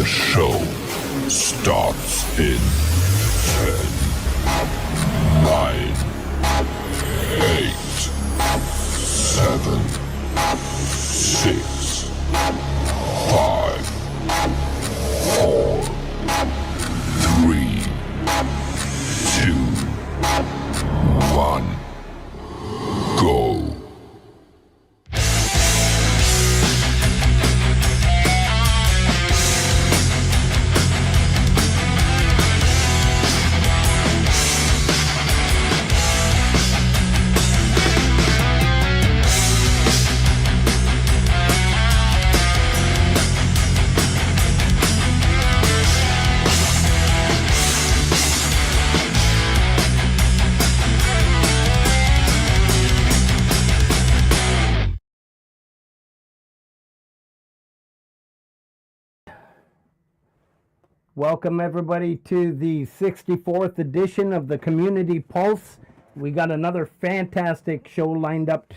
The show starts in 10, 9, 8, 7, 6, 5, 4, 3, 2, 1, go. Welcome everybody to the 64th edition of the Community Pulse. We got another fantastic show lined up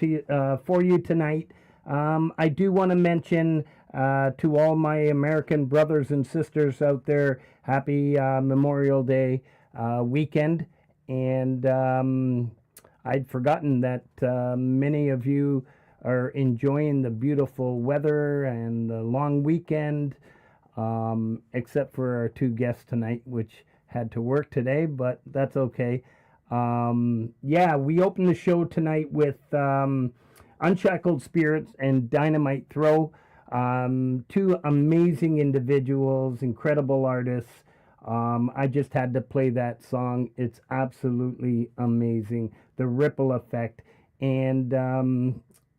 for you tonight. I do want to mention to all my American brothers and sisters out there, happy Memorial Day weekend. And I'd forgotten that many of you are enjoying the beautiful weather and the long weekend. Except for our two guests tonight, which had to work today, but that's okay. Yeah, we opened the show tonight with Unshackled Spirits and Dynamite Throw. Two amazing individuals, incredible artists. I just had to play that song. It's absolutely amazing. The ripple effect. And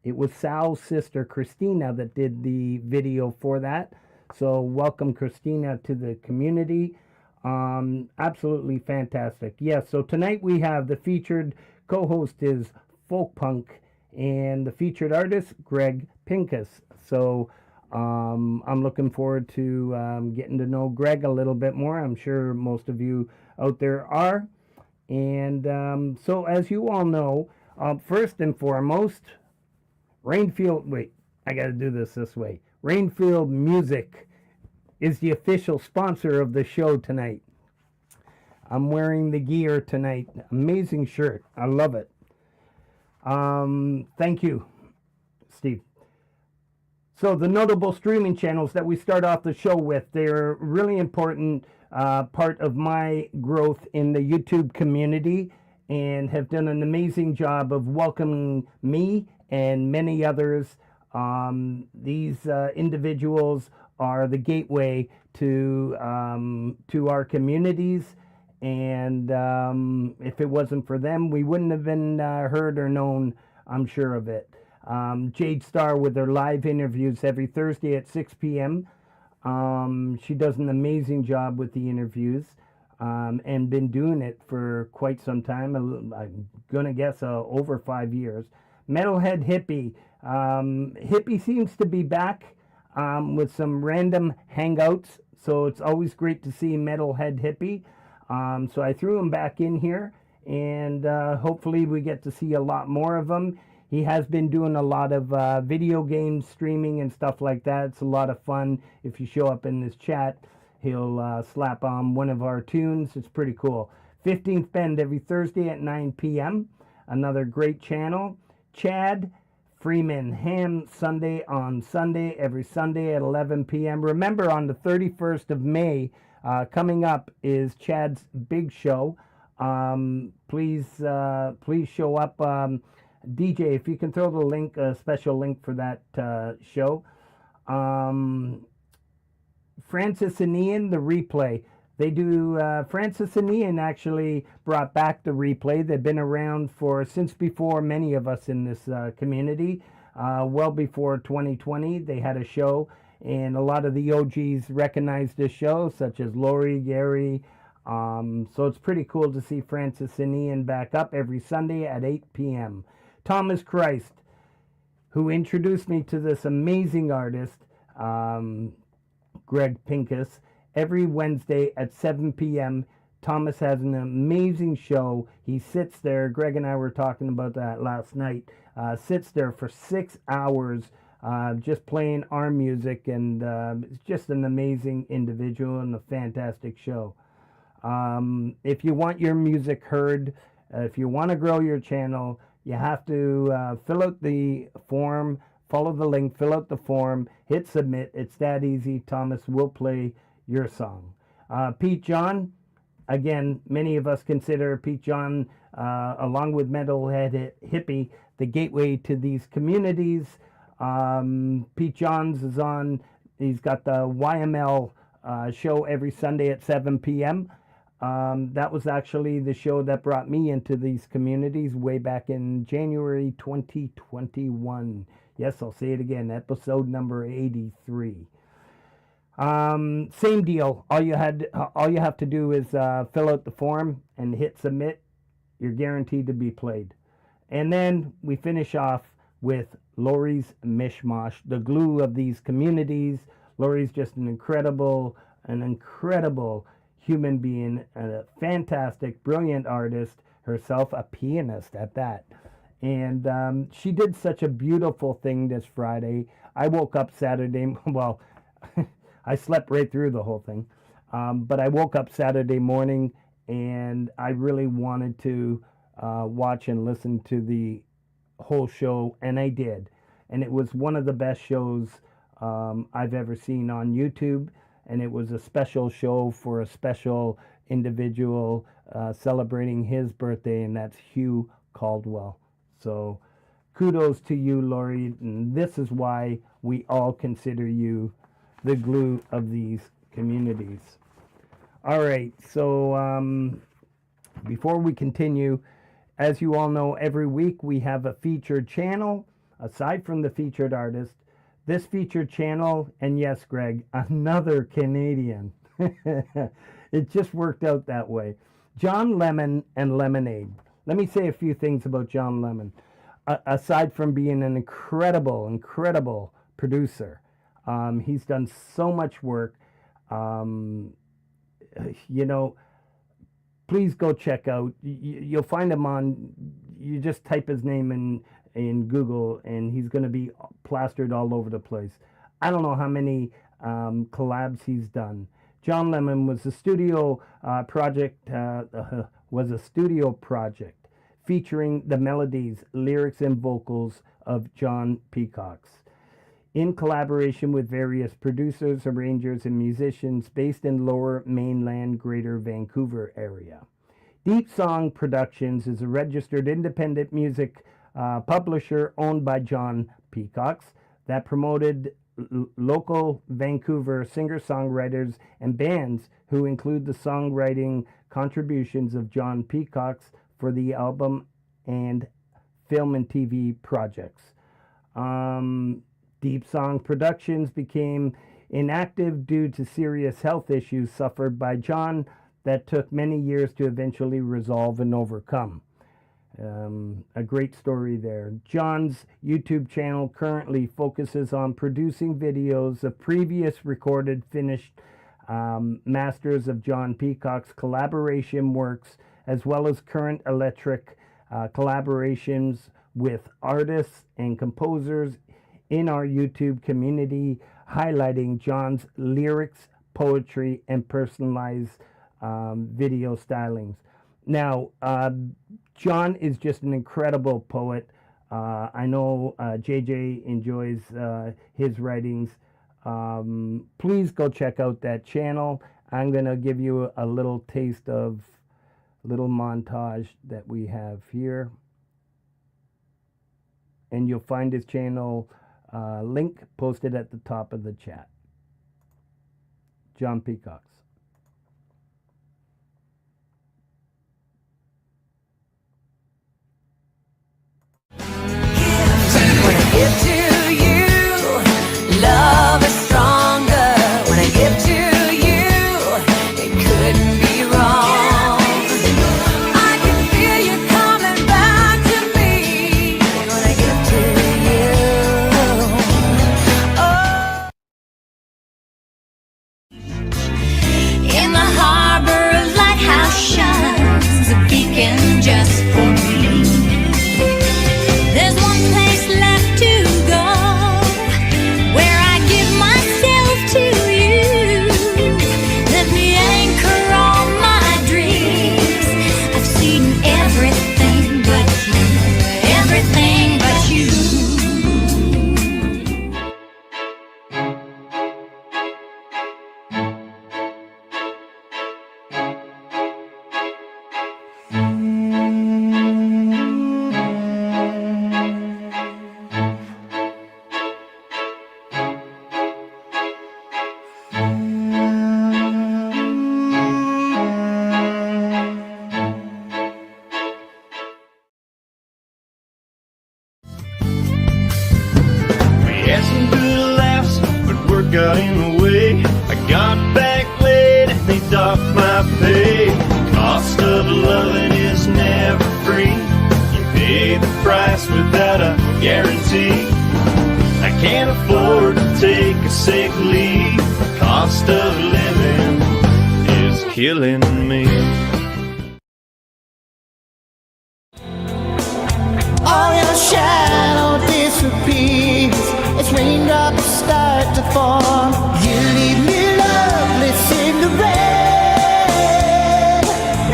it was Sal's sister, Christina, that did the video for that. So welcome, Christina, to the community. Absolutely fantastic. Yes, so tonight we have the featured co-host is Folk Punk, and the featured artist, Greg Pincus. So I'm looking forward to getting to know Greg a little bit more. I'm sure most of you out there are. And so as you all know, first and foremost, Rainfield, wait, I got to do this way. Rainfield Music is the official sponsor of the show tonight. I'm wearing the gear tonight. Amazing shirt. I love it. Thank you, Steve. So the notable streaming channels that we start off the show with, they're really important part of my growth in the YouTube community and have done an amazing job of welcoming me and many others. These individuals are the gateway to our communities, and if it wasn't for them, we wouldn't have been heard or known, I'm sure of it. Jade Star with their live interviews every Thursday at 6 p.m. She does an amazing job with the interviews and been doing it for quite some time. I'm going to guess over 5 years. Metalhead Hippie. Hippie seems to be back with some random hangouts, so it's always great to see Metalhead Hippie. So I threw him back in here, and hopefully we get to see a lot more of him. He has been doing a lot of video game streaming and stuff like that. It's a lot of fun. If you show up in this chat, he'll slap on one of our tunes. It's pretty cool. 15th Bend every Thursday at 9 p.m. Another great channel. Chad Freeman Ham Sunday on Sunday, every Sunday at 11 p.m. Remember, on the 31st of May, coming up is Chad's big show. Please show up. DJ, if you can throw the link, a special link for that show. Francis and Ian, the replay. They do, Francis and Ian actually brought back the replay. They've been around since before many of us in this community. Well before 2020, they had a show, and a lot of the OGs recognized this show, such as Lori, Gary. So it's pretty cool to see Francis and Ian back up every Sunday at 8 p.m. Thomas Christ, who introduced me to this amazing artist, Greg Pincus, every Wednesday at 7 p.m. Thomas has an amazing show. He sits there. Greg and I were talking about that last night. Sits there for 6 hours just playing our music, and it's just an amazing individual and a fantastic show. If you want your music heard, if you want to grow your channel, you have to fill out the form, follow the link, fill out the form, hit submit. It's that easy. Thomas will play your song. Pete John, again, many of us consider Pete John, along with Metalhead Hippie, the gateway to these communities. Pete Johns is on, he's got the YML show every Sunday at 7 p.m. That was actually the show that brought me into these communities way back in January 2021. Yes, I'll say it again, episode number 83. Same deal. All you have to do is fill out the form and hit submit. You're guaranteed to be played. And then we finish off with Lori's Mishmash, the glue of these communities. Lori's just an incredible human being, a fantastic, brilliant artist, herself a pianist at that. And she did such a beautiful thing this Friday. I woke up Saturday, well, I slept right through the whole thing, but I woke up Saturday morning and I really wanted to watch and listen to the whole show, and I did. And it was one of the best shows I've ever seen on YouTube, and it was a special show for a special individual celebrating his birthday, and that's Hugh Caldwell. So kudos to you, Lori, and this is why we all consider you the glue of these communities. All right, so before we continue, as you all know, every week we have a featured channel. Aside from the featured artist, this featured channel, and yes, Greg, another Canadian. It just worked out that way. John Lemon and Lemonade. Let me say a few things about John Lemon. Aside from being an incredible producer, he's done so much work. You know, please go check out. You'll find him on, you just type his name in Google and he's going to be plastered all over the place. I don't know how many collabs he's done. John Lemon was a studio project featuring the melodies, lyrics, and vocals of John Peacocks, in collaboration with various producers, arrangers, and musicians based in Lower Mainland, Greater Vancouver area. Deep Song Productions is a registered independent music publisher owned by John Peacocks that promoted local Vancouver singer-songwriters and bands who include the songwriting contributions of John Peacocks for the album and film and TV projects. Deep Song Productions became inactive due to serious health issues suffered by John that took many years to eventually resolve and overcome. A great story there. John's YouTube channel currently focuses on producing videos of previous recorded, finished masters of John Peacock's collaboration works, as well as current electric collaborations with artists and composers in our YouTube community, highlighting John's lyrics, poetry, and personalized video stylings. Now, John is just an incredible poet. I know JJ enjoys his writings. Please go check out that channel. I'm going to give you a little taste of a little montage that we have here. And you'll find his channel link posted at the top of the chat. John Peacocks. Give to you, love is stronger. When I give to you, it couldn't be wrong. I can feel you coming back to me when I give to you. Oh. killing me. All your shadow disappears as raindrops start to fall. You leave me loveless in the rain,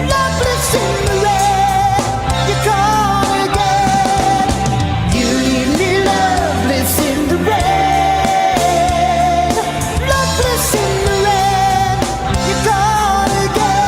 loveless in the rain. You're gone again. You leave me loveless in the rain, loveless in the rain. You're gone again.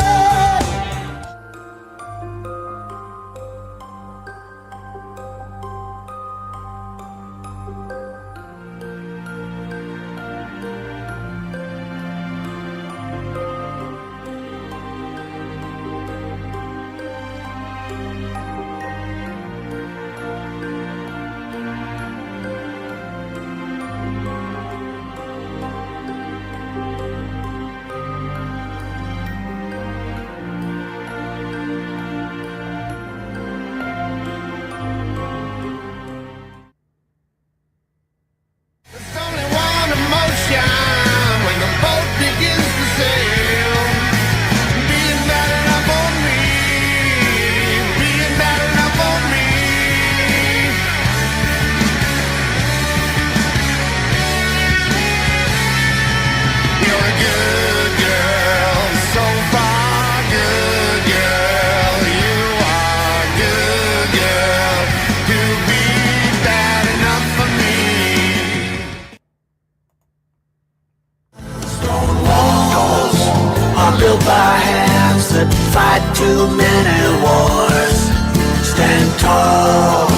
There's only one emotion when the boat begins to sail. Being bad enough for me, being bad enough for me. You're a good girl, so far good girl. You are a good girl to be bad enough for me. Walls are built by hands that fight too many wars. Stand tall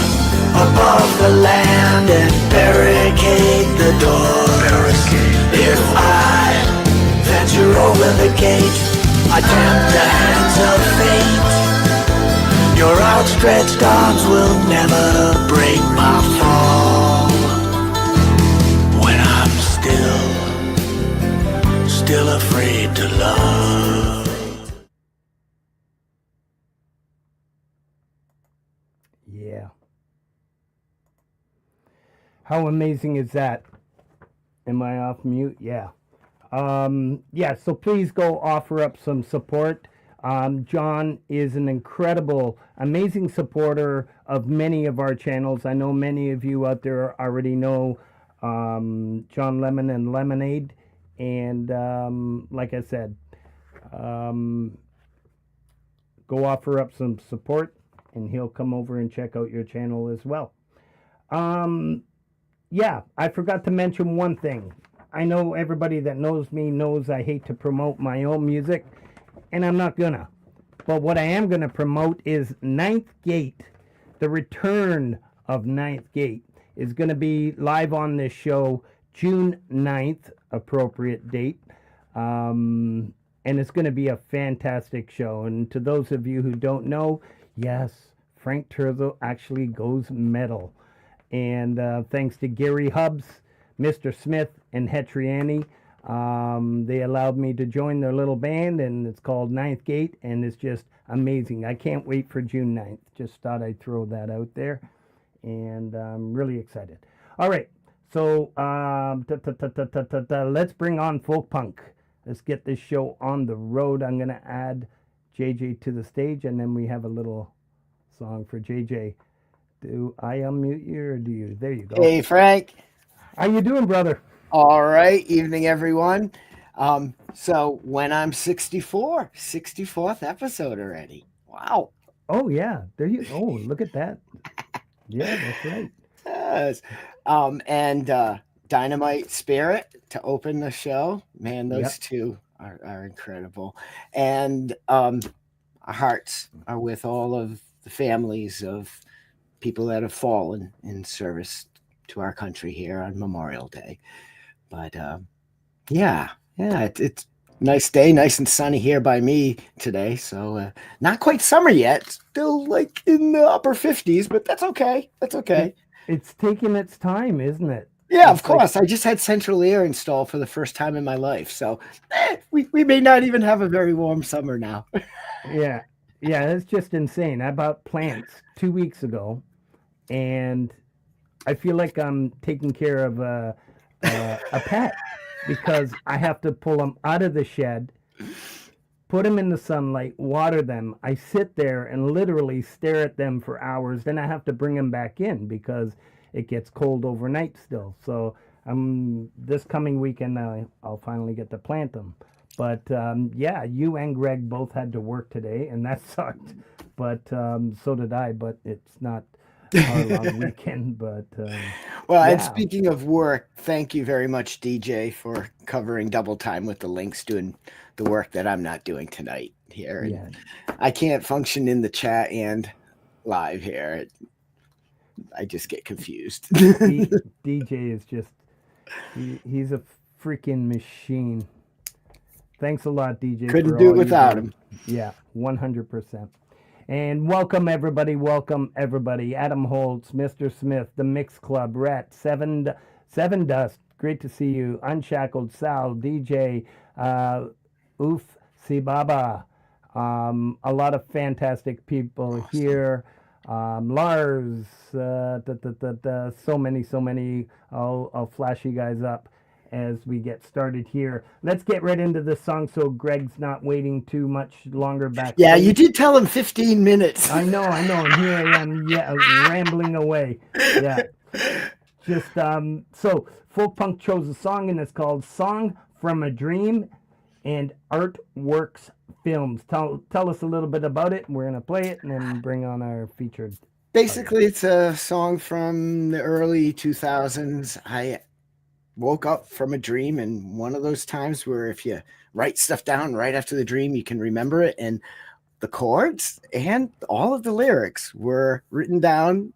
above the land and barricade the doors. If I venture over the gate, I tempt the hands of fate. Your outstretched arms will never break my fall. When I'm still afraid to love. Yeah. How amazing is that? Am I off mute? Yeah. Yeah, so please go offer up some support. John is an incredible, amazing supporter of many of our channels. I know many of you out there already know John Lemon and Lemonade. And like I said, go offer up some support and he'll come over and check out your channel as well. Yeah, I forgot to mention one thing. I know everybody that knows me knows I hate to promote my own music, and I'm not gonna. But what I am gonna promote is Ninth Gate. The return of Ninth Gate is gonna be live on this show June 9th, appropriate date. And it's gonna be a fantastic show. And to those of you who don't know, yes, Frank Turzo actually goes metal. And thanks to Gary Hubbs, Mr. Smith, and Hetriani, they allowed me to join their little band, and it's called Ninth Gate, and it's just amazing. I can't wait for June 9th. Just thought I'd throw that out there, and I'm really excited. All right, so let's bring on folk punk. Let's get this show on the road. I'm going to add JJ to the stage, and then we have a little song for JJ. Do I unmute you or do you? There you go. Hey, Frank. How you doing, brother? All right. Evening, everyone. So when I'm 64, 64th episode already. Wow. Oh, yeah. There you Oh, look at that. Yeah, that's right. Yes. And Dynamite Spirit to open the show. Man, those two are incredible. And our hearts are with all of the families of people that have fallen in service to our country here on Memorial Day. But it's nice day, nice and sunny here by me today. So not quite summer yet, still like in the upper 50s, but that's okay. That's okay. It's taking its time, isn't it? Yeah, of course. I just had central air installed for the first time in my life. So we may not even have a very warm summer now. Yeah, it's just insane. I bought plants 2 weeks ago, and I feel like I'm taking care of a pet because I have to pull them out of the shed, put them in the sunlight, water them. I sit there and literally stare at them for hours. Then I have to bring them back in because it gets cold overnight still. So this coming weekend I'll finally get to plant them. But yeah, you and Greg both had to work today, and that sucked. But so did I. But it's not our long weekend. But well, and yeah. speaking of work, thank you very much, DJ, for covering double time with the links, doing the work that I'm not doing tonight here. Yeah. I can't function in the chat and live here. I just get confused. DJ is just he's a freaking machine. Thanks a lot, DJ. Couldn't do it without him. Yeah, 100%. And welcome everybody. Welcome everybody. Adam Holtz, Mr. Smith, the Mix Club, Rhett, Seven Dust. Great to see you. Unshackled, Sal, DJ, Oof, Sibaba. A lot of fantastic people here. Lars, so many. I'll flash you guys up as we get started here. Let's get right into this song so Greg's not waiting too much longer back. Yeah, you did tell him 15 minutes. I know, and here I am, rambling away. Yeah. Just, so Folk Punk chose a song, and it's called Song from a Dream and Artworks Films. Tell us a little bit about it. We're going to play it and then bring on our featured. Basically, it's a song from the early 2000s. I woke up from a dream, and one of those times where if you write stuff down right after the dream, you can remember it. And the chords and all of the lyrics were written down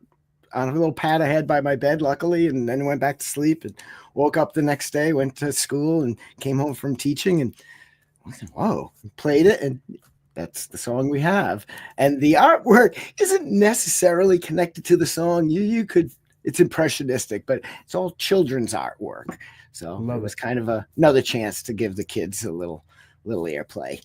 on a little pad I had by my bed, luckily, and then went back to sleep and woke up the next day, went to school and came home from teaching, and I said, whoa, played it, and that's the song we have. And the artwork isn't necessarily connected to the song. You could, it's impressionistic, but it's all children's artwork. So it was kind of another chance to give the kids a little airplay.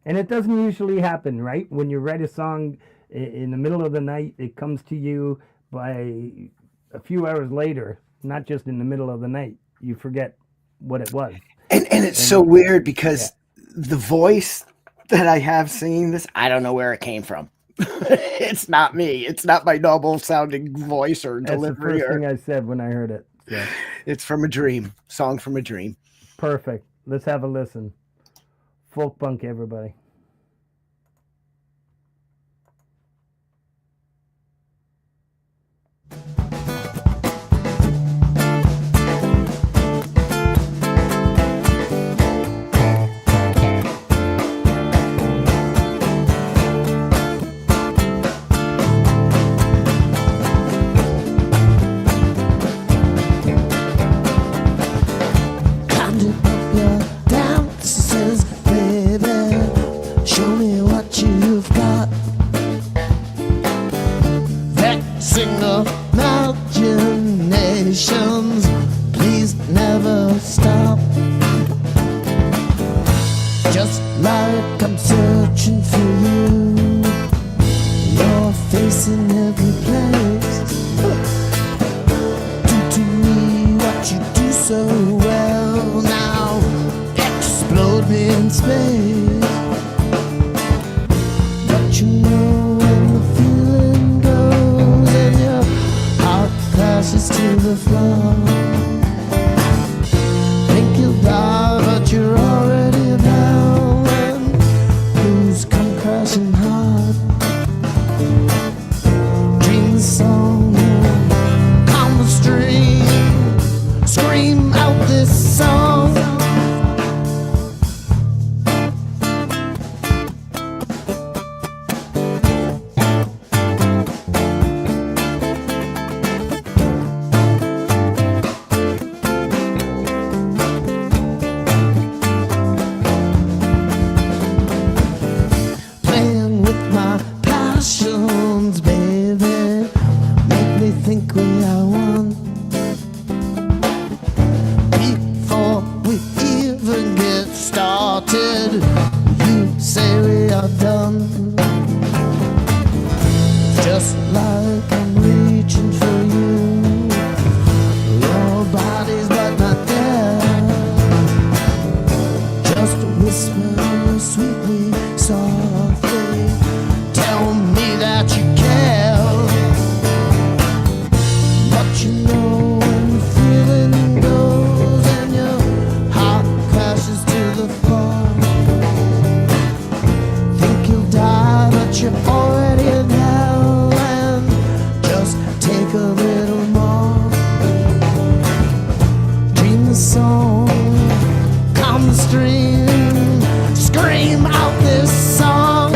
And it doesn't usually happen, right? When you write a song in the middle of the night, it comes to you by a few hours later, not just in the middle of the night. You forget what it was. And it's so weird because the voice that I have singing this, I don't know where it came from. It's not me. It's not my noble sounding voice or delivery. That's the first thing I said when I heard it. So. It's from a dream. Song from a dream. Perfect. Let's have a listen. Folk punk, everybody. Just a whisper. sweetly, softly. Tell me that you care. But you know when the feeling goes and your heart crashes to the floor. Think you'll die, but you're already in hell. And just take a little more. Dream the song, calm the stream, scream out this song.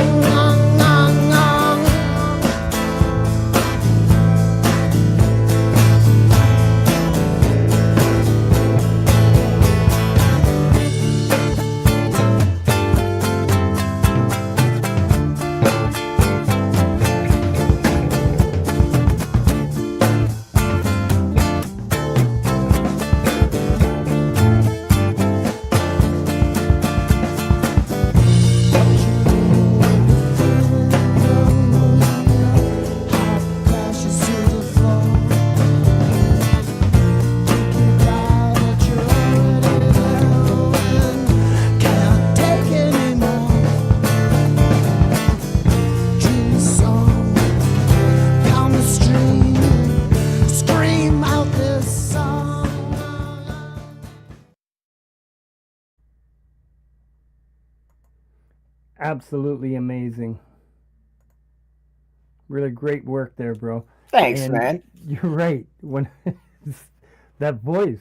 Absolutely amazing. Really great work there, bro. Thanks, And man. you're right. When that voice,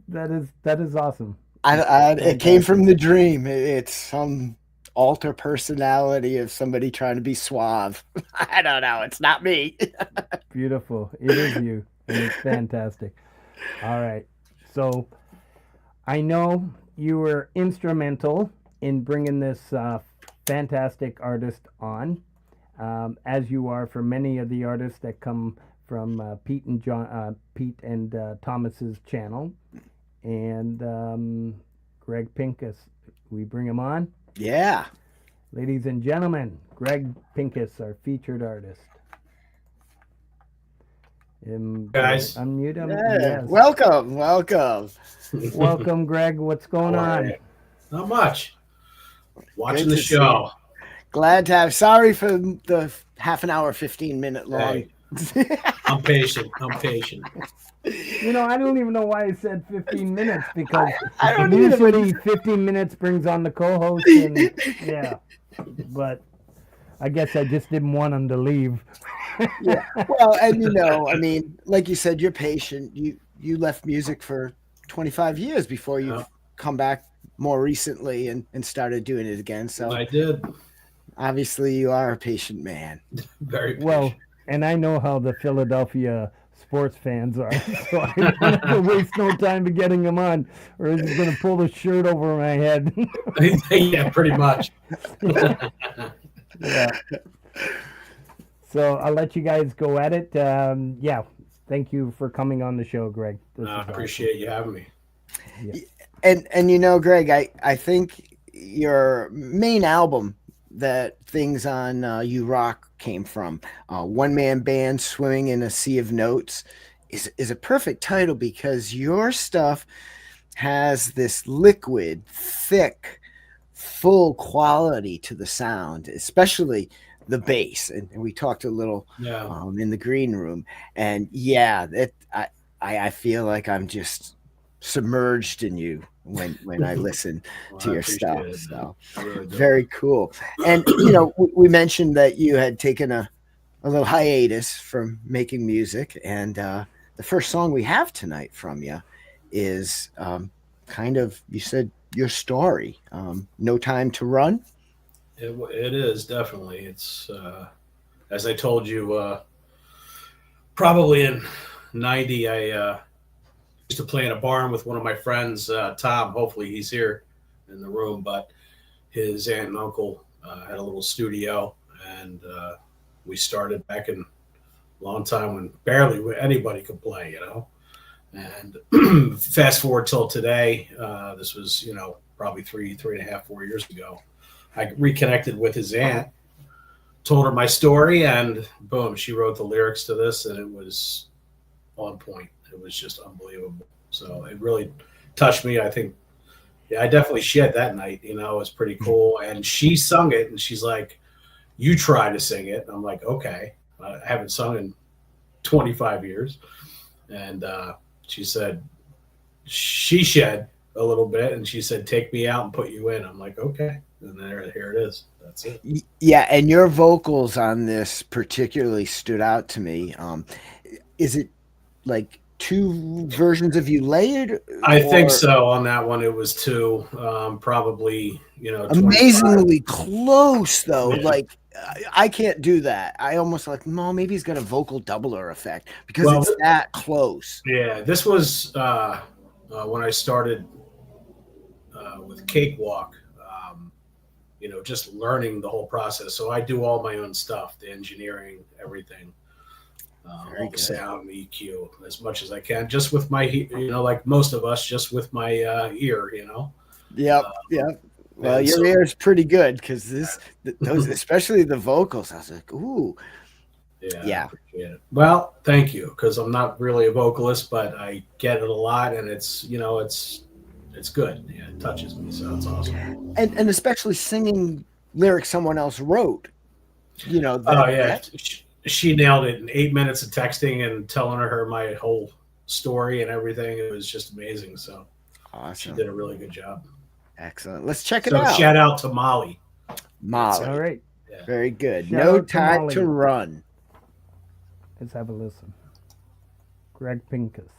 that is awesome. It came from the dream. It's some alter personality of somebody trying to be suave. I don't know. It's not me. Beautiful. It is you, and it's fantastic. All right. So I know you were instrumental in bringing this fantastic artist on, as you are for many of the artists that come from Pete and Thomas's channel, and Greg Pincus. We bring him on, Yeah. ladies and gentlemen. Greg Pincus, our featured artist. Guys. Unmute him. Yeah. Yes. Welcome. Welcome, Greg. What's going How are on? you? Not much. Watching Good the to see show. Glad to have. Sorry for the half an hour, 15-minute long. Hey, I'm patient. You know, I don't even know why I said 15 minutes because I don't either, but usually 15 minutes brings on the co-host, and yeah. But I guess I just didn't want him to leave. Yeah. Well, and I mean, like you said, you're patient. You left music for 25 years before you've Yeah. come back more recently and started doing it again. So I did. obviously you are a patient man. Very patient. Well, and I know how the Philadelphia sports fans are, so I don't have to waste no time to getting him on, or he's going to pull the shirt over my head. Yeah, pretty much. Yeah. So I'll let you guys go at it. Yeah. Thank you for coming on the show, Greg. This is I awesome. appreciate you having me. And Greg, I think your main album that Things on You Rock came from, One Man Band Swimming in a Sea of Notes, is a perfect title because your stuff has this liquid, thick, full quality to the sound, especially the bass. And we talked a little Yeah. in the green room. And yeah, I feel like I'm just submerged in you when I listen Well, to I your appreciate stuff. it, So man. I really do. very cool. And we mentioned that you had taken a little hiatus from making music, and the first song we have tonight from you is kind of, you said, your story, No Time to Run. It is definitely. It's as I told you, probably in '90, I used to play in a barn with one of my friends, Tom. Hopefully, he's here in the room. But his aunt and uncle had a little studio, and we started back in a long time when barely anybody could play, And fast forward till today, this was, probably three and a half, 4 years ago. I reconnected with his aunt, told her my story, and boom, she wrote the lyrics to this, and it was on point. It was just unbelievable. So it really touched me. I think, Yeah, I definitely shed that night. You know, it was pretty cool. And she sung it, and she's like, "You try to sing it." I'm like, "Okay." I haven't sung in 25 years, and she said she shed a little bit, and she said, "Take me out and put you in." I'm like, "Okay," and here it is. That's it. Yeah, and your vocals on this particularly stood out to me. Is it like two versions of you layered? I think so. On that one, it was two, probably, 25. Amazingly close though. Yeah. Like I can't do that. I almost like, no, maybe he's got a vocal doubler effect because Well, it's that close. Yeah, this was when I started with Cakewalk. Just learning the whole process. So I do all my own stuff, the engineering, everything, all the sound, the EQ, as much as I can, just with my, like most of us, just with my ear, Yep. Well, your ear is pretty good because those, especially the vocals, I was like, ooh. Yeah. Appreciate it. Well, thank you, because I'm not really a vocalist, but I get it a lot, and it's good. Yeah, it touches me, so it's awesome. And especially singing lyrics someone else wrote. She nailed it in 8 minutes of texting and telling her my whole story and everything. It was just amazing. So awesome. She did a really good job. Excellent. Let's check it out. So shout out to Molly. All right. Yeah. Very good. Shout No out to time Molly. to run. Let's have a listen. Greg Pincus.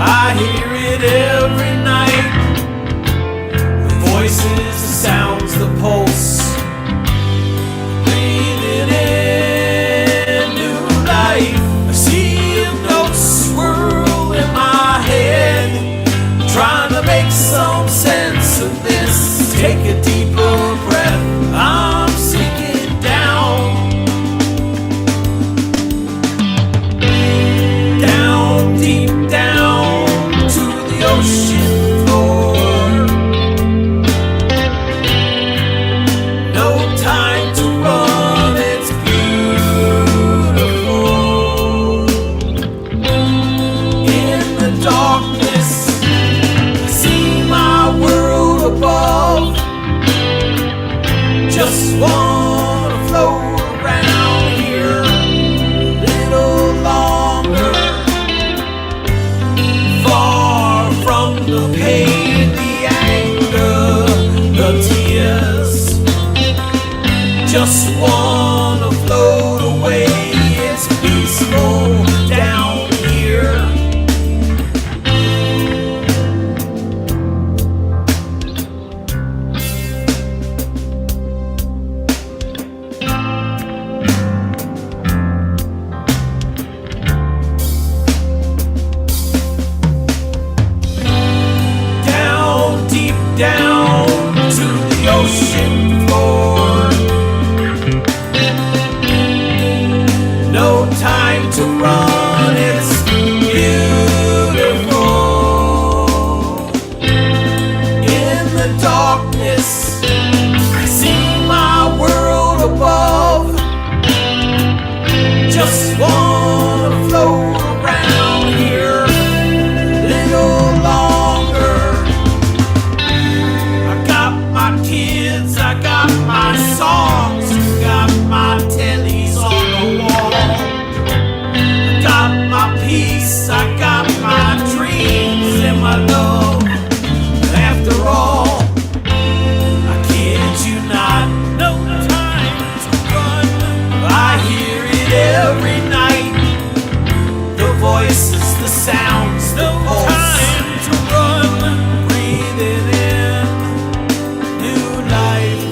I hear it every night. The voices, the sounds, the pulse. Breathing in new life. A sea of notes swirl in my head. Trying to make some sense of this. Take a deeper breath. I'm sinking down. Down, deep down to the ocean floor. No time to run, it's beautiful. In the darkness, I see my world above. Just wanna float around here a little longer. Far from the pain, the anger, the tears. Just wanna float away. It's peaceful down here. Down, deep down to the ocean floor. No time to run, it's beautiful. In the darkness, I see my world above. Just wanna float around here a little longer. I got my kids, I got my songs, got my tellies on the wall. I got my peace, I got my dreams and my love. After all, I kid you not, no time to run. I hear it every night. The voices, the sounds, no time to run. Breathing in new life.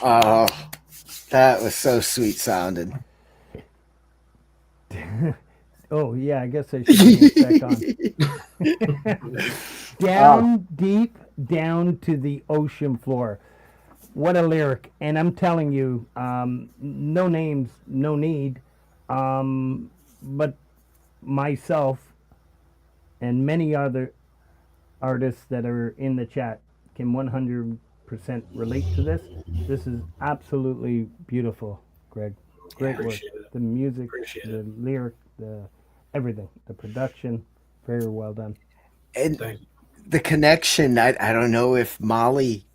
Wow. Oh, that was so sweet sounding. Oh yeah, I guess I should turn it back on. Down deep, down to the ocean floor. What a lyric! And I'm telling you, no names, no need. But myself and many other artists that are in the chat can 100% relate to this. This is absolutely beautiful, Greg. Great work. Appreciate it. The music, Appreciate the it. lyric, the everything, the production, very well done. And Thank you. the connection, I don't know if Molly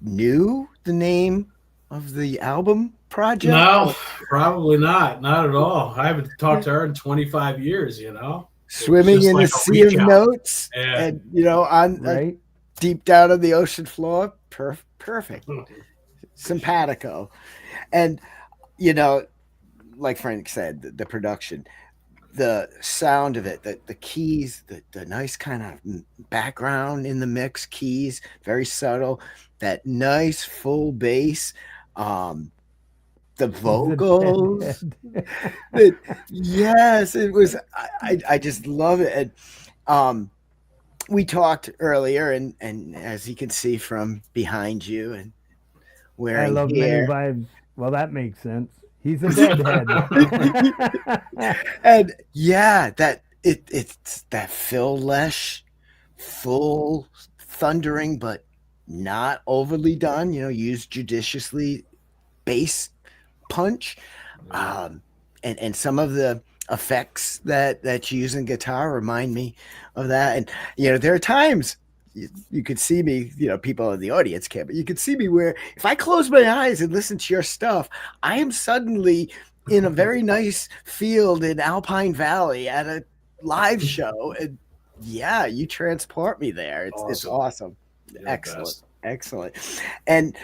knew the name of the album project. No, probably not. Not at all. I haven't talked to her in 25 years, you know? Swimming just in like a a sea of reach out. notes, Yeah. and on Right? deep down on the ocean floor, perfect, simpatico, and like Frank said, the production, the sound of it, the keys, the nice kind of background in the mix, keys, very subtle, that nice full bass, the vocals. Yes, it was. I just love it. And we talked earlier, and as you can see from behind you, and I wearing love many hair, vibes. Well, that makes sense. He's a deadhead. and yeah, it's that Phil Lesh, full thundering, but not overly done. Used judiciously, bass punch, and some of the effects that you use in guitar remind me of that. And there are times you could see me, people in the audience can't, but you could see me where if I close my eyes and listen to your stuff, I am suddenly in a very nice field in Alpine Valley at a live show, and yeah, you transport me there. It's awesome. You're the Excellent. best. And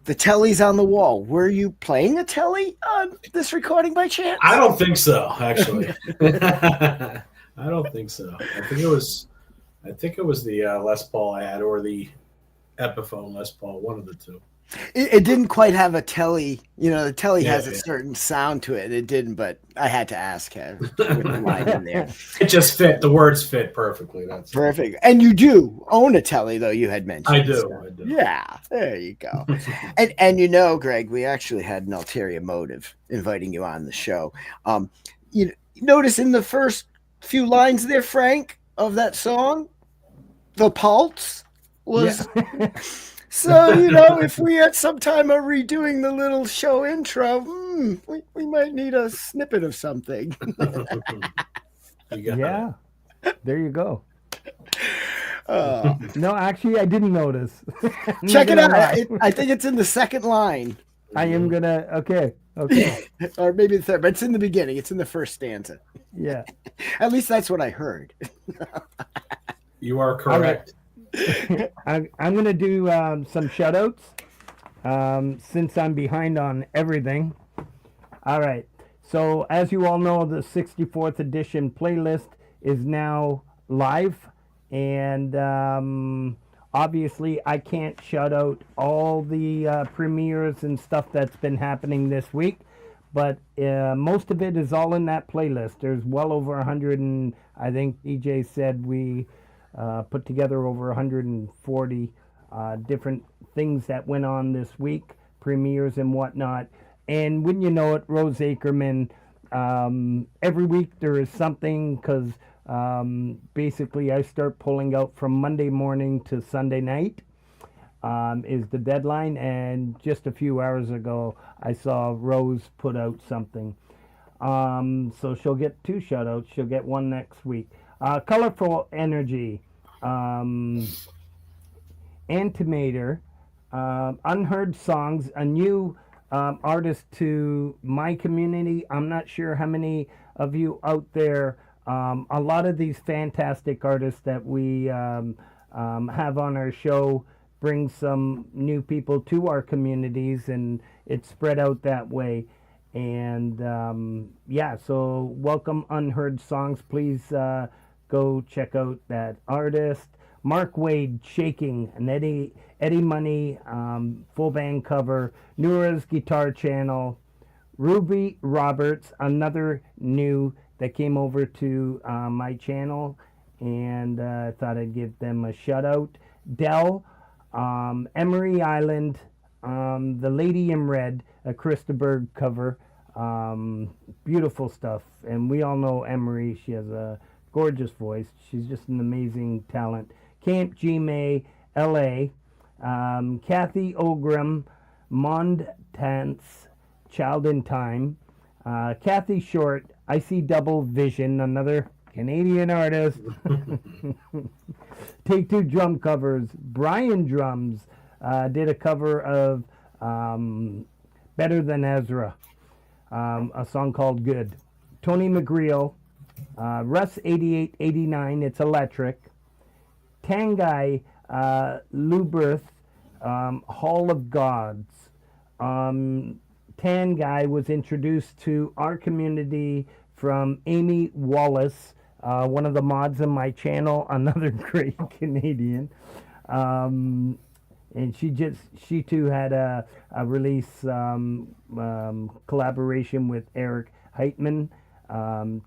the telly's on the wall. Were you playing a telly on this recording by chance? I don't think so, actually. I don't think so. I think it was the Les Paul I had, or the Epiphone Les Paul, one of the two. It didn't quite have a telly. The telly has a Yeah. certain sound to it. It didn't, but I had to ask her with the line in there. It just fit. The words fit perfectly. That's Perfect. And you do own a telly, though, you had mentioned. I do. So, I do. yeah, there you go. and Greg, we actually had an ulterior motive inviting you on the show. You notice in the first few lines there, Frank, of that song, the pulse was... Yeah. So, if we at some time are redoing the little show intro, we might need a snippet of something. You got Yeah. There you go. Uh, No, actually, I didn't notice. check it out. Lie. I think it's in the second line, I am gonna. Okay. or maybe the third, but it's in the beginning. It's in the first stanza. Yeah. At least that's what I heard. You are correct. I'm gonna do some shout outs since I'm behind on everything. All right. So as you all know, the 64th edition playlist is now live, and obviously I can't shout out all the premieres and stuff that's been happening this week, but most of it is all in that playlist. There's well over 100, and I think EJ said we put together over 140 different things that went on this week, premieres and whatnot. And wouldn't you know it, Rose Ackerman, every week there is something, because basically I start pulling out from Monday morning to Sunday night is the deadline. And just a few hours ago, I saw Rose put out something. So she'll get 2 shout outs. She'll get one next week. Colorful Energy, Antimator, Unheard Songs, a new artist to my community. I'm not sure how many of you out there, a lot of these fantastic artists that we have on our show bring some new people to our communities, and it's spread out that way. And yeah, so welcome Unheard Songs. Please go check out that artist. Mark Wade, Shaking, and Eddie Money, full band cover, Noura's guitar channel, Ruby Roberts, another new that came over to my channel, and I thought I'd give them a shout out. Dell, Emery Island, The Lady in Red, a Krista Berg cover. Beautiful stuff. And we all know Emery. She has a gorgeous voice. She's just an amazing talent. Camp G May, LA. Kathy Ogrim, Mond Tance, Child in Time. Kathy Short, I See Double Vision, another Canadian artist. Take Two drum covers. Brian Drums did a cover of Better Than Ezra, a song called Good. Tony McGreal, Russ 8889, It's Electric. Tangai Luberth, Hall of Gods. Tangai was introduced to our community from Amy Wallace, one of the mods on my channel, another great Canadian. And she too had a release collaboration with Eric Heitman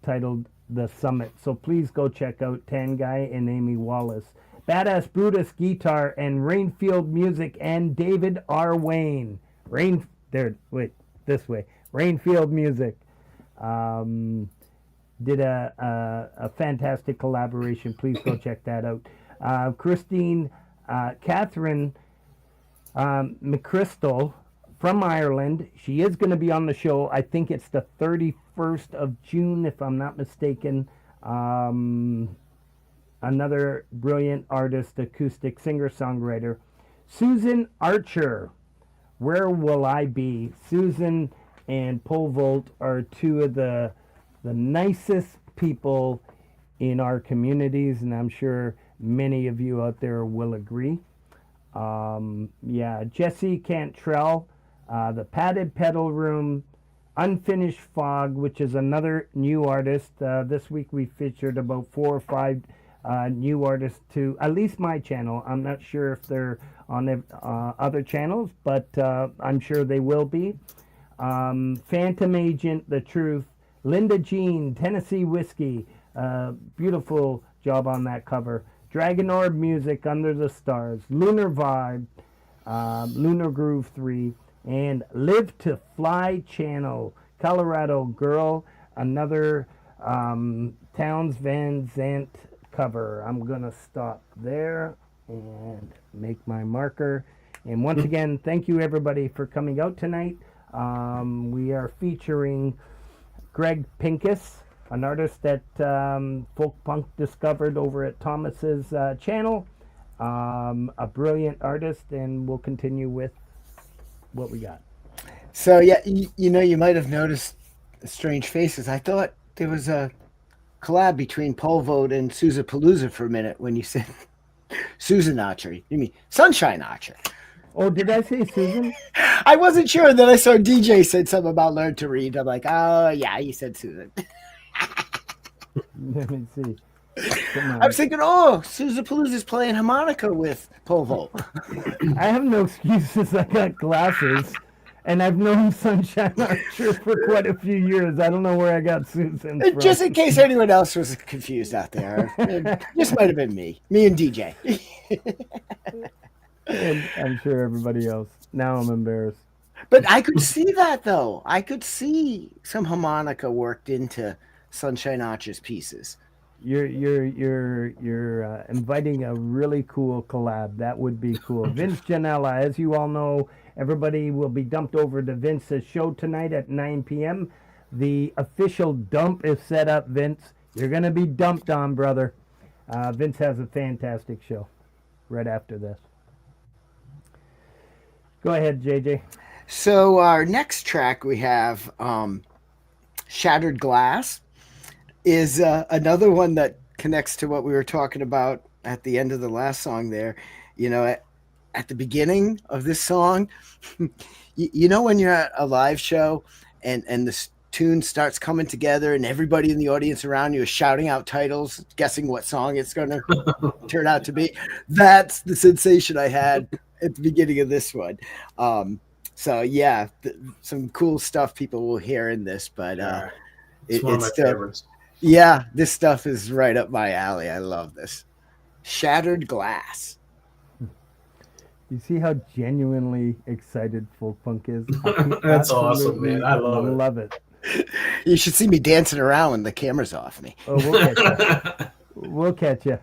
titled The Summit. So please go check out Tangai and Amy Wallace. Badass Brutus Guitar and Rainfield Music and David R. Wayne. Rainfield Music. Did a fantastic collaboration. Please go check that out. Christine Catherine McChrystal from Ireland. She is going to be on the show. I think it's the 31st of June, if I'm not mistaken. Another brilliant artist, acoustic singer-songwriter. Susan Archer, Where Will I Be? Susan and Pole Vault are two of the nicest people in our communities, and I'm sure many of you out there will agree. Jesse Cantrell, The Padded Pedal Room, Unfinished Fog, which is another new artist. This week we featured about 4 or 5 new artists to at least my channel. I'm not sure if they're on other channels, but I'm sure they will be. Phantom Agent, The Truth, Linda Jean, Tennessee Whiskey, beautiful job on that cover. Dragon Orb Music, Under the Stars, Lunar Vibe, Lunar Groove 3, and Live to Fly Channel, Colorado Girl, another Towns Van Zandt cover. I'm gonna stop there and make my marker. And once again, thank you everybody for coming out tonight. We are featuring Greg Pincus, an artist that Folk Punk discovered over at Thomas's channel. A brilliant artist, and we'll continue with what we got. So yeah, you might have noticed strange faces. I thought there was a collab between Pole Vote and Palooza for a minute when you said Susan Archer. You mean Sunshine Archer? Oh, did I say Susan? I wasn't sure. Then I saw DJ said something about learn to read. I'm like, oh yeah, you said Susan. Let me see. I was thinking, oh, Palooza's playing harmonica with Pole Vote. I have no excuses. I got glasses, and I've known Sunshine Archer for quite a few years. I don't know where I got Susan from. Just in case anyone else was confused out there, this might have been me and DJ. And I'm sure everybody else. Now I'm embarrassed. But I could see that though. I could see some harmonica worked into Sunshine Archer's pieces. You're inviting a really cool collab. That would be cool. Vince Janella, as you all know, everybody will be dumped over to Vince's show tonight at 9 p.m. The official dump is set up, Vince. You're going to be dumped on, brother. Vince has a fantastic show right after this. Go ahead, JJ. So our next track we have, Shattered Glass, is another one that connects to what we were talking about at the end of the last song there. You know, at the beginning of this song, you know when you're at a live show and the tune starts coming together and everybody in the audience around you is shouting out titles, guessing what song it's going to turn out to be? That's the sensation I had at the beginning of this one. So yeah, some cool stuff people will hear in this, but It's one of my still, favorites. yeah, this stuff is right up my alley. I love this. Shattered Glass. You see how genuinely excited folk punk is? That's awesome, man. I love it. Love it. You should see me dancing around when the camera's off me. Oh, we'll catch you. We'll catch you.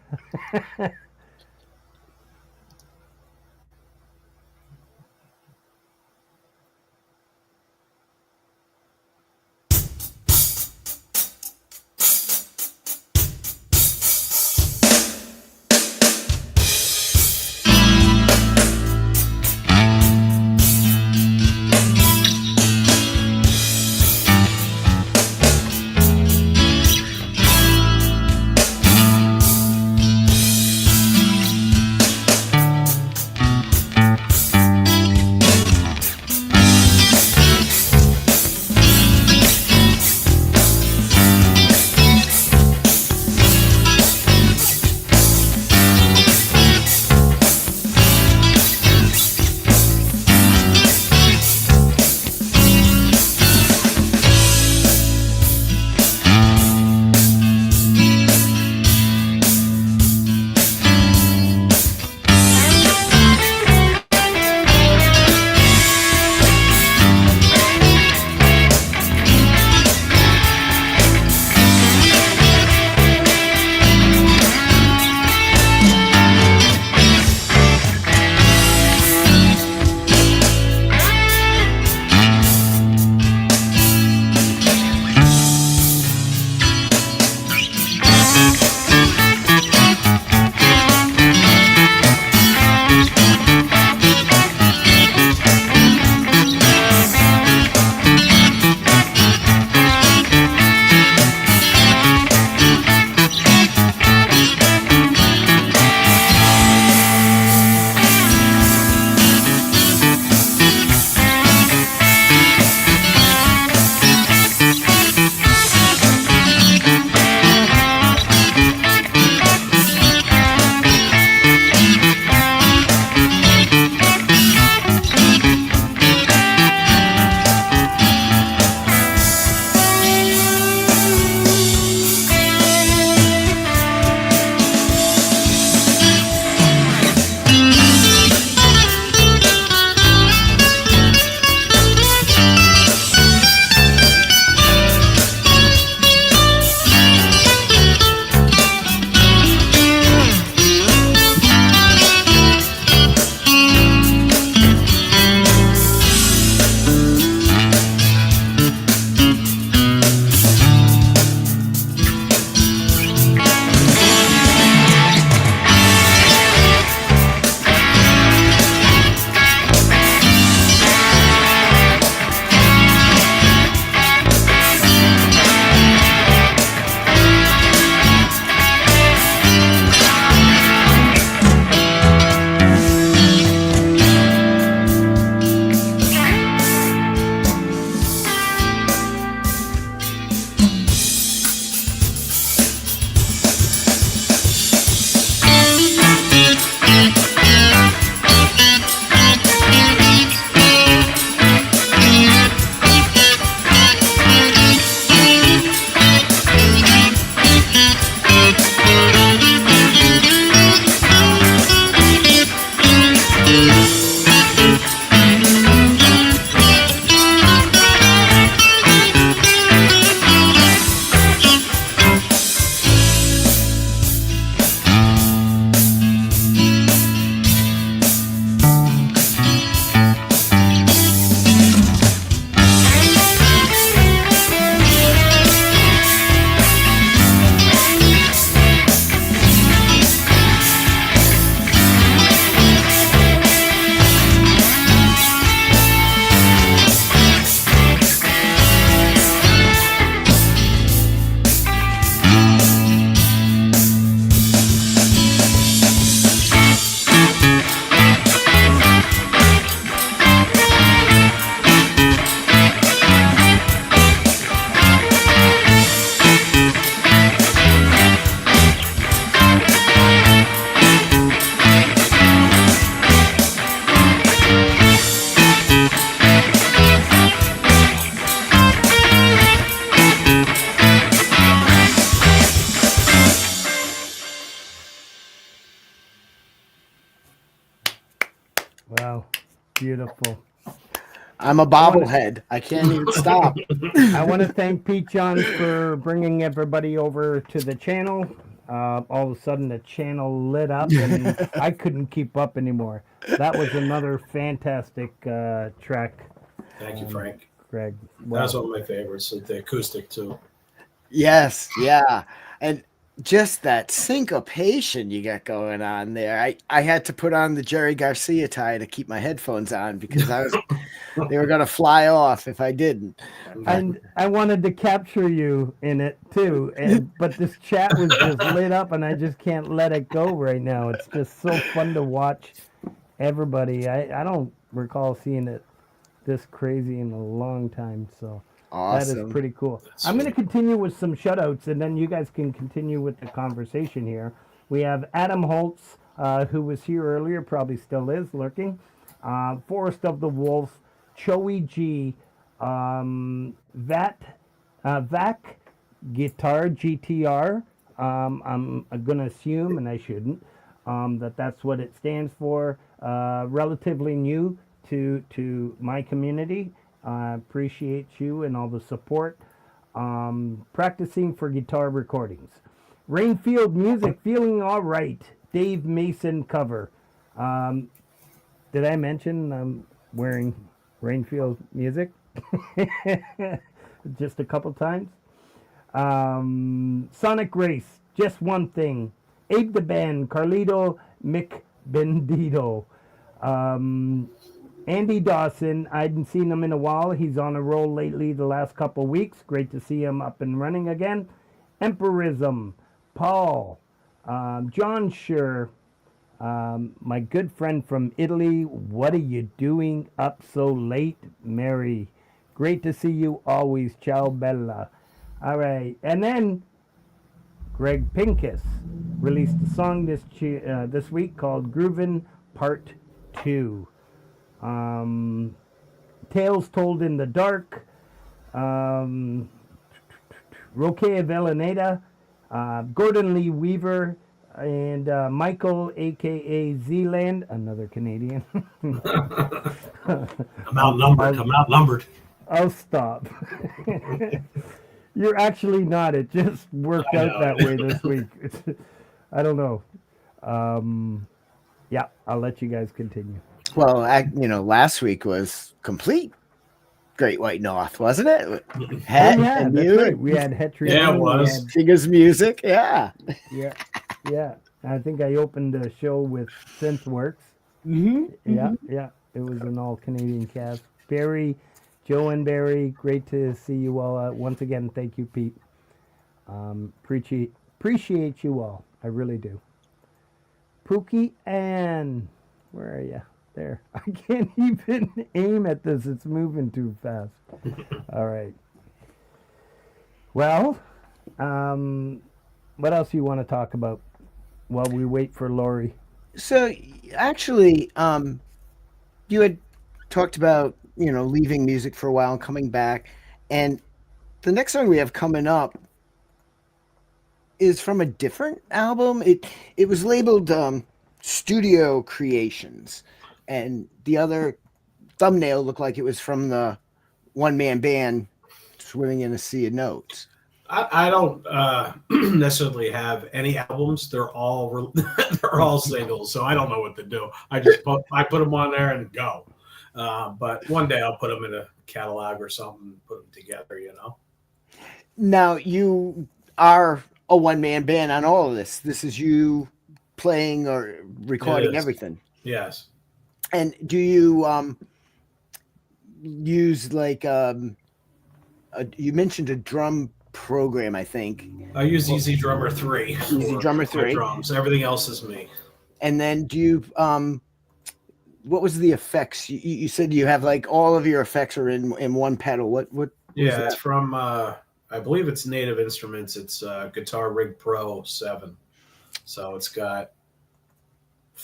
Beautiful. I'm a bobblehead. I can't even stop. I want to thank Pete Johns for bringing everybody over to the channel. All of a sudden, the channel lit up, and I couldn't keep up anymore. That was another fantastic track, Thank you, Frank. Greg. That's one of my favorites. The acoustic too. Yes, yeah. And just that syncopation you got going on there. I had to put on the Jerry Garcia tie to keep my headphones on because they were gonna fly off if I didn't. And I wanted to capture you in it too, but this chat was just lit up, and I just can't let it go right now. It's just so fun to watch everybody. I don't recall seeing it this crazy in a long time, so Awesome. that is pretty cool. I'm going to continue with some shout-outs, and then you guys can continue with the conversation here. We have Adam Holtz, who was here earlier, probably still is lurking. Forest of the Wolf, Choey G, Vac Guitar GTR. I'm going to assume, and I shouldn't, that's what it stands for. Relatively new to my community. Appreciate you and all the support. Practicing for guitar recordings. Rainfield Music, Feeling All Right. Dave Mason cover. Did I mention I'm wearing Rainfield Music? Just a couple times. Sonic Race, Just One Thing. Abe the Band, Carlito McBendito. Andy Dawson, I hadn't seen him in a while. He's on a roll lately the last couple weeks. Great to see him up and running again. Empirism, Paul, John Schur, my good friend from Italy. What are you doing up so late, Mary? Great to see you always. Ciao, Bella. All right. And then Greg Pincus released a song this week called Groovin' Part 2. Tales Told in the Dark, Roque Avellaneda, Gordon Lee Weaver, and Michael, a.k.a. Zealand, another Canadian. I'm outnumbered. I'll stop. You're actually not. It just worked out that way this week. I don't know. Yeah, I'll let you guys continue. Well, last week was complete Great White North, wasn't it? Het and that's you. right. We had Hetry. Yeah, it was. Figures music, yeah. Yeah. I think I opened a show with SynthWorks. Mm-hmm. Yeah. It was an all Canadian cast. Barry, Joe and Barry, great to see you all. Once again, thank you, Pete. Appreciate you all. I really do. Pookie Ann, where are you? There. I can't even aim at this. It's moving too fast. All right. Well, what else you want to talk about while we wait for Lori? So, actually, you had talked about, leaving music for a while and coming back. And the next song we have coming up is from a different album. It was labeled Studio Creations. And the other thumbnail looked like it was from the one-man band Swimming in a Sea of Notes. I don't necessarily have any albums. They're all singles, so I don't know what to do. I put them on there and go. But one day I'll put them in a catalog or something, put them together. Now you are a one-man band on all of this. This is you playing or recording everything. Yes. And do you use you mentioned a drum program, I think. I use Easy Drummer 3. Easy Drummer 3. Drums. Everything else is me. And then do you what was the effects? You said you have all of your effects are in one pedal. What Yeah, it's from I believe it's Native Instruments. It's Guitar Rig Pro 7. So it's got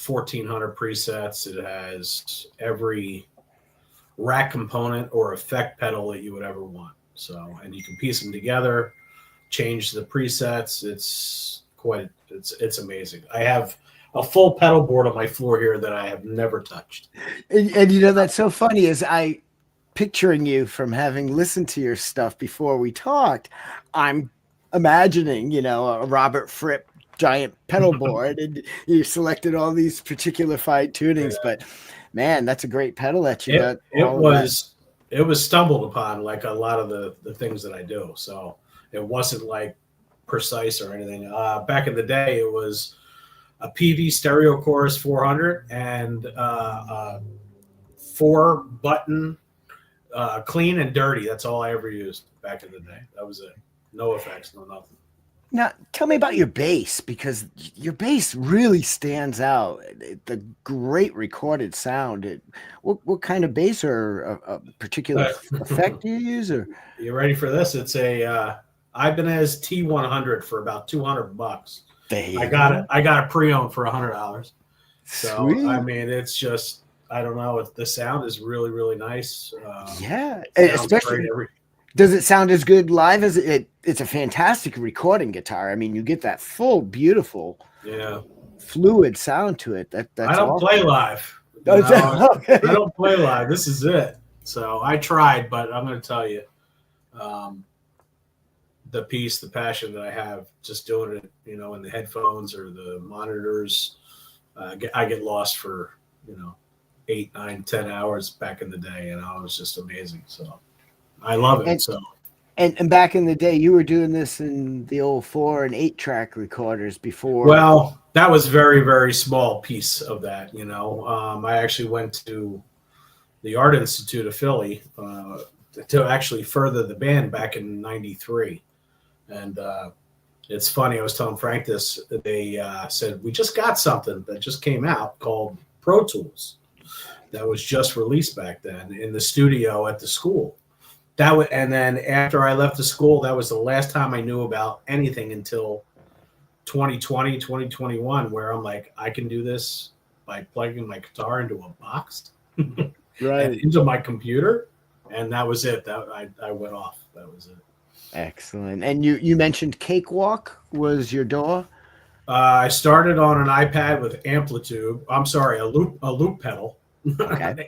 1,400 presets. It has every rack component or effect pedal that you would ever want. So, and you can piece them together, change the presets. It's amazing. I have a full pedal board on my floor here that I have never touched. And you know, that's so funny is I picturing you from having listened to your stuff before we talked. I'm imagining, you know, a Robert Fripp giant pedal board and you selected all these particular fine tunings, but man, that's a great pedal that you got. It was stumbled upon like a lot of the things that I do. So it wasn't like precise or anything. Back in the day, it was a PV Stereo Chorus 400 and 4-button clean and dirty. That's all I ever used back in the day. That was it. No effects, no nothing. Now, tell me about your bass, because your bass really stands out. The great recorded sound. What kind of bass or a particular effect do you use? Or you ready for this? It's a Ibanez T100 for about $200. I got it pre-owned for $100. So Sweet. I mean, it's just I don't know. The sound is really really nice. Yeah, Sounds especially. great Does it sound as good live as it? It's a fantastic recording guitar. I mean, you get that full, beautiful, fluid sound to it. That's I don't play live. Okay. I don't play live. This is it. So I tried, but I'm going to tell you, the passion that I have just doing it, you know, in the headphones or the monitors, I get lost for 8, 9, 10 hours back in the day, and it was just amazing. So. I love it. And back in the day, you were doing this in the old 4 and 8 track recorders before. Well, that was very, very small piece of that. I actually went to the Art Institute of Philly to actually further the band back in '93. And it's funny. I was telling Frank this. They said, we just got something that just came out called Pro Tools that was just released back then in the studio at the school. And then after I left the school, that was the last time I knew about anything until 2020, 2021, where I'm like, I can do this by plugging my guitar into a box, right, and into my computer, and that was it. I went off. That was it. Excellent. And you mentioned Cakewalk was your DAW. I started on an iPad with amplitude. I'm sorry, a loop pedal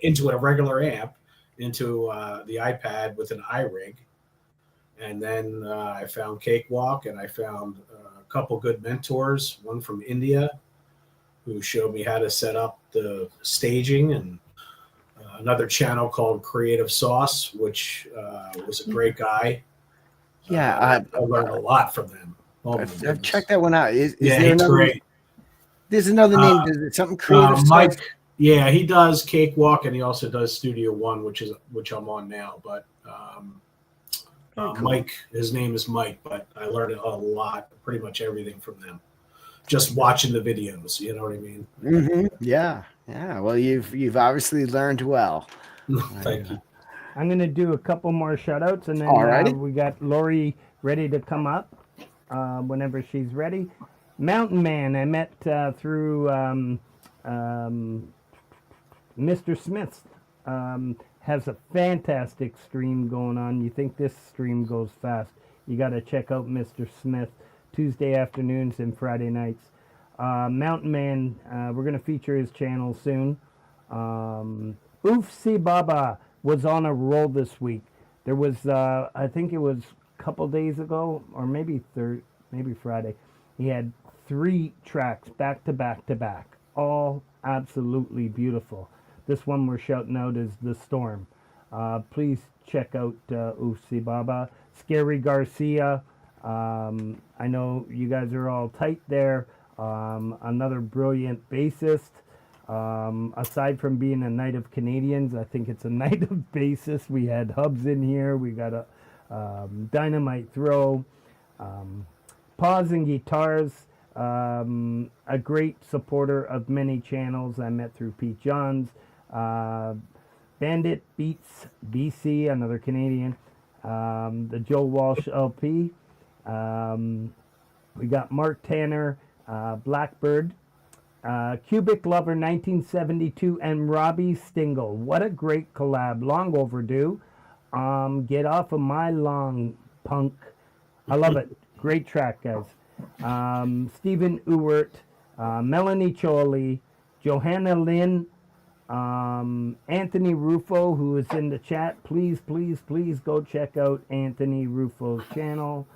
into a regular amp. Into the iPad with an iRig, and then I found Cakewalk, and I found a couple good mentors, one from India who showed me how to set up the staging, and another channel called Creative Sauce, which was a great guy. I learned a lot from them. I've checked that one out. Is there he's great. There's another name. Is it something Creative Mike? Sauce? Yeah, he does Cakewalk, and he also does Studio One, which I'm on now. But cool. Mike, his name is Mike. But I learned a lot, pretty much everything from them, just watching the videos. You know what I mean? Mm-hmm. Yeah. Well, you've obviously learned well. Thank you. I'm going to do a couple more shout-outs, and then we got Lori ready to come up whenever she's ready. Mountain Man, I met through Mr. Smith. Has a fantastic stream going on. You think this stream goes fast, you got to check out Mr. Smith Tuesday afternoons and Friday nights. Mountain Man, we're going to feature his channel soon. Oofsie Baba was on a roll this week. There was, I think it was a couple days ago, or maybe Friday. He had 3 tracks back to back to back, all absolutely beautiful. This one we're shouting out is The Storm. Please check out Oofsie Baba. Scary Garcia. I know you guys are all tight there. Another brilliant bassist. Aside from being a night of Canadians, I think it's a night of bassists. We had Hubs in here. We got a Dynamite Throw. Paws and Guitars. A great supporter of many channels I met through Pete Johns. Bandit Beats BC, another Canadian. The Joe Walsh LP. We got Mark Tanner, Blackbird, Cubic Lover 1972, and Robbie Stingle. What a great collab. Long overdue. Get off of my lawn, punk. I love it. Great track, guys. Stephen Ewert, Melanie Choli, Johanna Lynn, Anthony Rufo, who is in the chat. Please go check out Anthony Rufo's channel.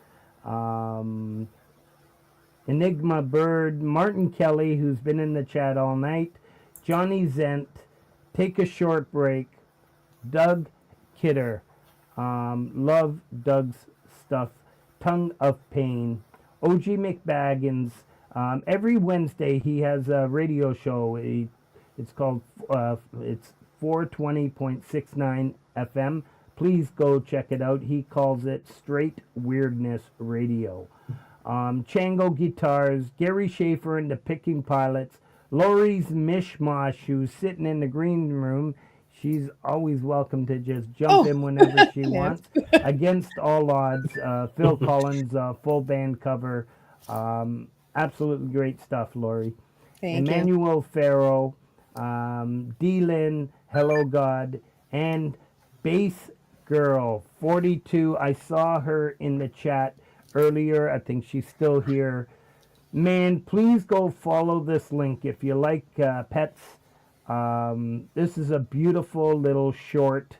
Enigma Bird, Martin Kelly, who's been in the chat all night, Johnny Zent, Take a Short Break, Doug Kidder, love Doug's stuff, Tongue of Pain, OG McBaggins. Every Wednesday he has a radio show. It's called it's 420.69 FM. Please go check it out. He calls it Straight Weirdness Radio. Chango Guitars, Gary Schaefer and the Picking Pilots, Lori's Mishmash, who's sitting in the green room. She's always welcome to just jump in whenever she wants. Against All Odds, Phil Collins, full band cover. Absolutely great stuff, Lori. Thank you. Emmanuel Farrow, D-Lynn, Hello God, and Bass Girl 42. I saw her in the chat earlier. I think she's still here. Man, please go follow this link if you like pets. This is a beautiful little short,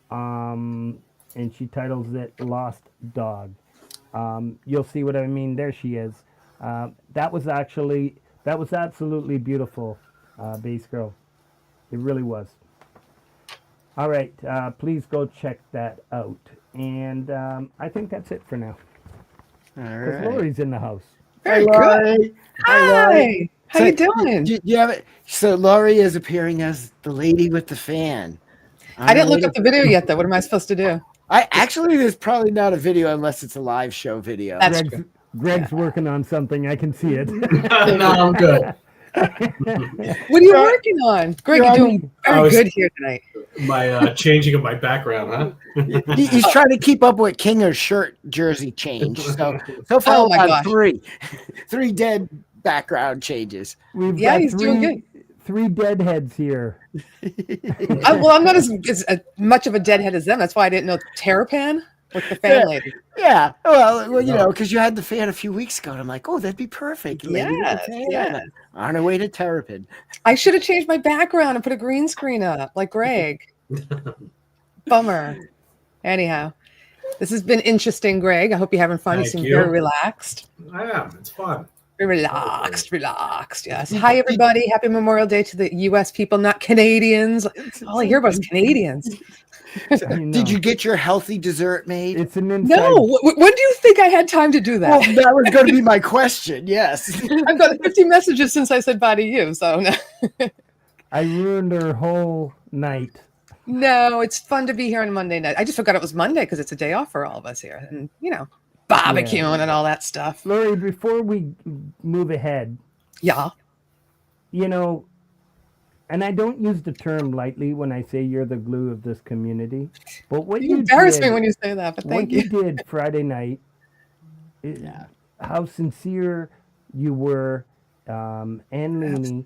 and she titles it Lost Dog. You'll see what I mean. There she is. That was absolutely beautiful, Bass Girl. It really was. All right, please go check that out. And I think that's it for now. All Because right. Lori's in the house. Very Lori. good. Hi, Lori. How you doing? Do you have it? So Lori is appearing as the lady with the fan. I didn't look up the video yet, though. What am I supposed to do? There's probably not a video unless it's a live show video. That's Greg's working on something. I can see it. No, I'm good. What are you working on? Greg, you're doing very good here tonight. My changing of my background, huh? He's trying to keep up with Kinger's shirt jersey change. So far, Oh my about gosh. three dead background changes. We've Yeah, got he's doing good. Three deadheads here. I'm not as much of a deadhead as them. That's why I didn't know Terrapin with the fan lady. Yeah, well, you know, because you had the fan a few weeks ago, and I'm like, oh, that'd be perfect. Lady with the fan. Yeah. On our way to Terrapin. I should have changed my background and put a green screen up like Greg. Bummer. Anyhow, this has been interesting, Greg. I hope you're having fun. You Thank seem you. very relaxed. I am. It's fun. Very relaxed. Yes. Hi, everybody. Happy Memorial Day to the U.S. people, not Canadians. All I hear about is Canadians. Did you get your healthy dessert made? It's an inside. No. When do you think I had time to do that? Well, that was going to be my question. Yes. I've got 50 messages since I said bye to you. So no. I ruined her whole night. No, it's fun to be here on Monday night. I just forgot it was Monday because it's a day off for all of us here. And, you know, barbecuing and all that stuff. Lori, before we move ahead, Yeah. you know, and I don't use the term lightly when I say you're the glue of this community, but what You you embarrass did, me when you say that, but thank what you. you did Friday night, how sincere you were, and Leanie,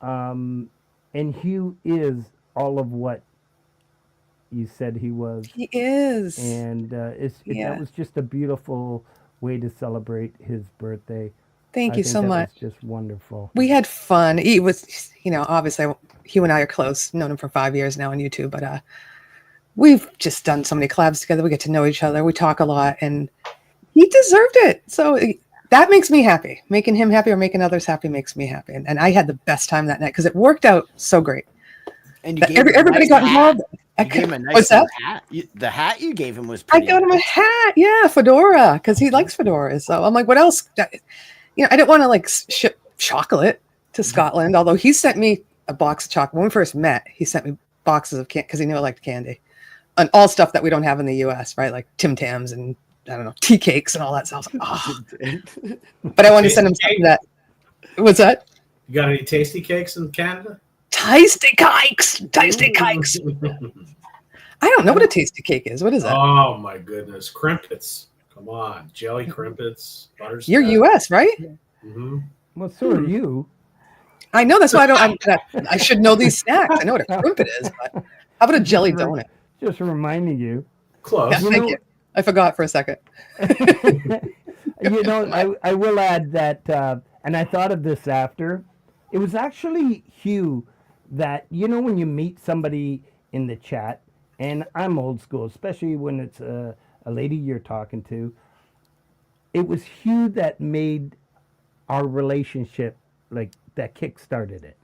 and Hugh is all of what you said he was. He is. And that was just a beautiful way to celebrate his birthday. Thank I you think so that much. was just wonderful. We had fun. He was, you know, obviously Hugh and I are close. Known him for 5 years now on YouTube, but we've just done so many collabs together. We get to know each other. We talk a lot, and he deserved it. So that makes me happy. Making him happy or making others happy makes me happy. And I had the best time that night because it worked out so great. And you That gave him a everybody nice got hat. involved. You gave him a nice What's that? little hat. The hat you gave him was I pretty. got him a hat. Yeah, fedora, because he likes fedoras. So I'm like, what else? You know, I didn't want to like ship chocolate to Scotland, although he sent me a box of chocolate. When we first met, he sent me boxes of candy because he knew I liked candy. And all stuff that we don't have in the US, right? Like Tim Tams and I don't know, tea cakes and all that stuff. Oh. But I wanted to send him something that. What's that? You got any tasty cakes in Canada? Tasty cakes. Tasty cakes. I don't know what a tasty cake is. What is that? Oh my goodness, crimpets! Come on, jelly crimpets, butterscotch. You're US, right? Mm-hmm. Well, so are you. I know. That's why I should know these snacks. I know what a crimpet is, but how about a jelly donut? Just reminding you. Close. Yeah, thank you. I forgot for a second. You know, I will add that And I thought of this after. It was actually Hugh that, when you meet somebody in the chat, and I'm old school, especially when it's a lady you're talking to, it was Hugh that made our relationship, like, that kick-started it.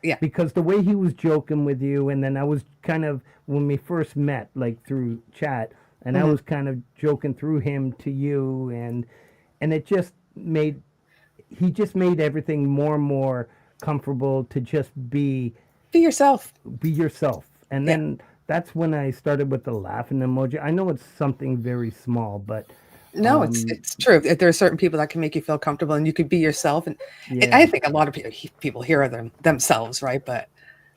Yeah. Because the way he was joking with you, and then I was kind of, when we first met, like, through chat, and I was kind of joking through him to you, and it just made, he just made everything more and more comfortable to just be yourself. And then that's when I started with the laughing emoji. I know it's something very small, but no, it's true. There are certain people that can make you feel comfortable, and you could be yourself. And I think a lot of people hear themselves, right? But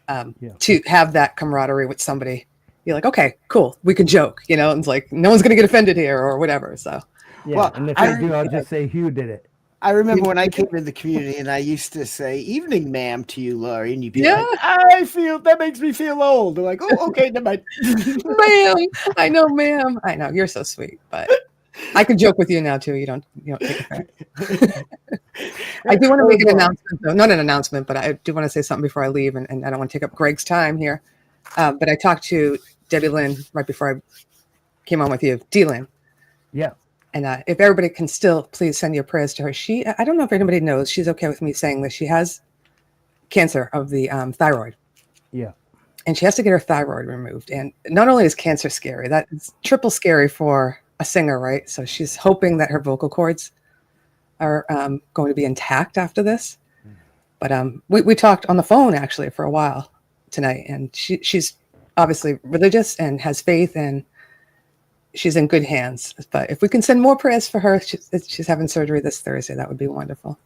to have that camaraderie with somebody, you're like, okay, cool, we can joke. It's like no one's gonna get offended here or whatever. So well, and if I do, I'll just say Hugh did it. I remember when I came to the community and I used to say "evening, ma'am" to you, Laurie, and you'd be like, "I feel that makes me feel old." They're like, "Oh, okay, never mind." Ma'am, I know, ma'am. I know you're so sweet, but I can joke with you now too. You don't take offense. I do want to make an announcement, though. Not an announcement, but I do want to say something before I leave, and I don't want to take up Greg's time here. But I talked to Debbie Lynn right before I came on with you, D-Lynn. Yeah. And if everybody can still please send your prayers to her. I don't know if anybody knows, she's okay with me saying this. She has cancer of the thyroid. Yeah. And she has to get her thyroid removed. And not only is cancer scary, that is triple scary for a singer, right? So she's hoping that her vocal cords are going to be intact after this. But we talked on the phone actually for a while tonight. And she's obviously religious and has faith, and she's in good hands. But if we can send more prayers for her, she's having surgery this Thursday. That would be wonderful.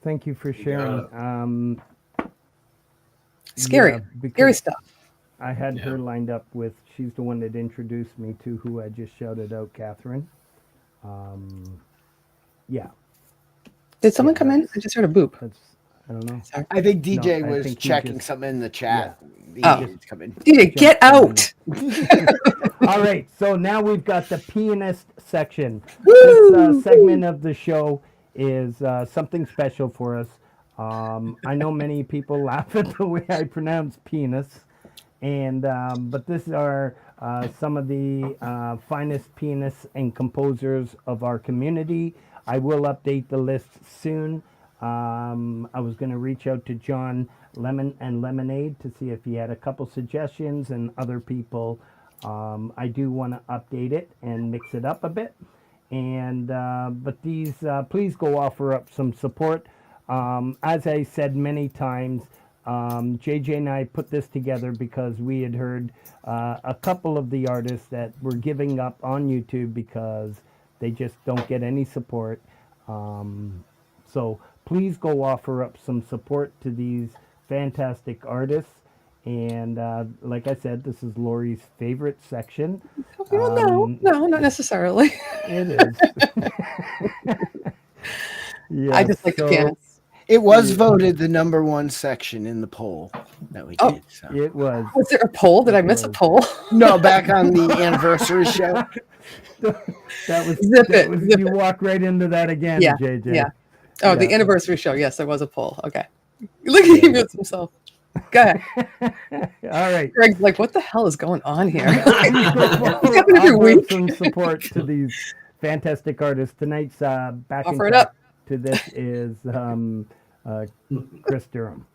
Thank you for sharing. Scary stuff. I had her lined up with, she's the one that introduced me to who I just shouted out, Catherine. Yeah. Did someone come in? I just heard a boop. I don't know. Sorry. I think DJ No, I was think he checking just- something in the chat. Oh. Come in. DJ, get out! All right, so now we've got the pianist section. This segment of the show is something special for us. I know many people laugh at the way I pronounce pianist, and but this are some of the finest pianists and composers of our community. I will update the list soon. I was going to reach out to John Lemon and Lemonade to see if he had a couple suggestions, and other people. I do want to update it and mix it up a bit. And but these, please go offer up some support. As I said many times, JJ and I put this together because we had heard a couple of the artists that were giving up on YouTube because they just don't get any support. So please go offer up some support to these fantastic artists. And like I said, this is Lori's favorite section. Well, no, not necessarily. It is. Yeah, I just like the piano. It was voted the number one section in the poll that we did. So. It was. Was there a poll? Did I miss a poll? No, back on the anniversary show. That was, Zip that it, was zip you it. walk right into that again, Yeah, JJ. yeah. Oh, the Yeah. anniversary show. Yes, there was a poll. Okay. Look at he mutes himself. Go ahead. All right. Greg's like, what the hell is going on here? Offer happening every week. some support to these fantastic artists. Tonight's back Offer it up. to this is Chris Durham.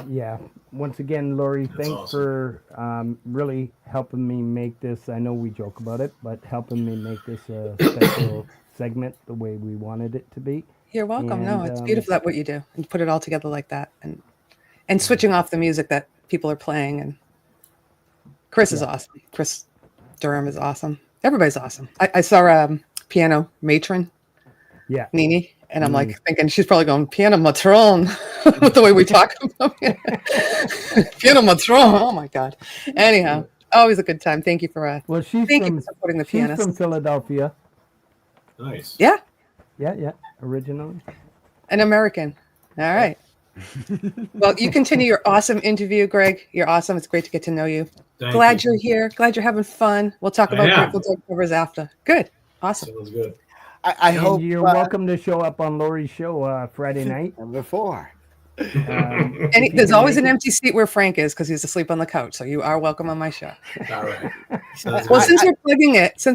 Yeah. Once again, Lori, thanks awesome. for really helping me make this. I know we joke about it, but helping me make this a special segment the way we wanted it to be. You're welcome. No, And, it's beautiful that what you do. You put it all together like that, and switching off the music that people are playing. And Chris is awesome. Chris Durham is awesome. Everybody's awesome. I saw piano matron Yeah. Nini, and I'm like thinking she's probably going piano matron with the way we talk about it. Piano matron. Oh my god. Anyhow, always a good time. Thank you for Well, she's thank you from for supporting the she's pianist. from Philadelphia. Nice. Yeah, Yeah. Originally. an American. All right. Well, you continue your awesome interview, Greg. You're awesome. It's great to get to know you. Thank Glad you. you're here. Glad you're having fun. We'll talk I about am. Grateful Dead covers after. Good. Awesome. Sounds good. I And hope you're welcome to show up on Lori's show Friday night. before. And If you there's can always make an it. empty seat where Frank is because he's asleep on the couch. So you are welcome on my show. All right. Sounds Well, good. since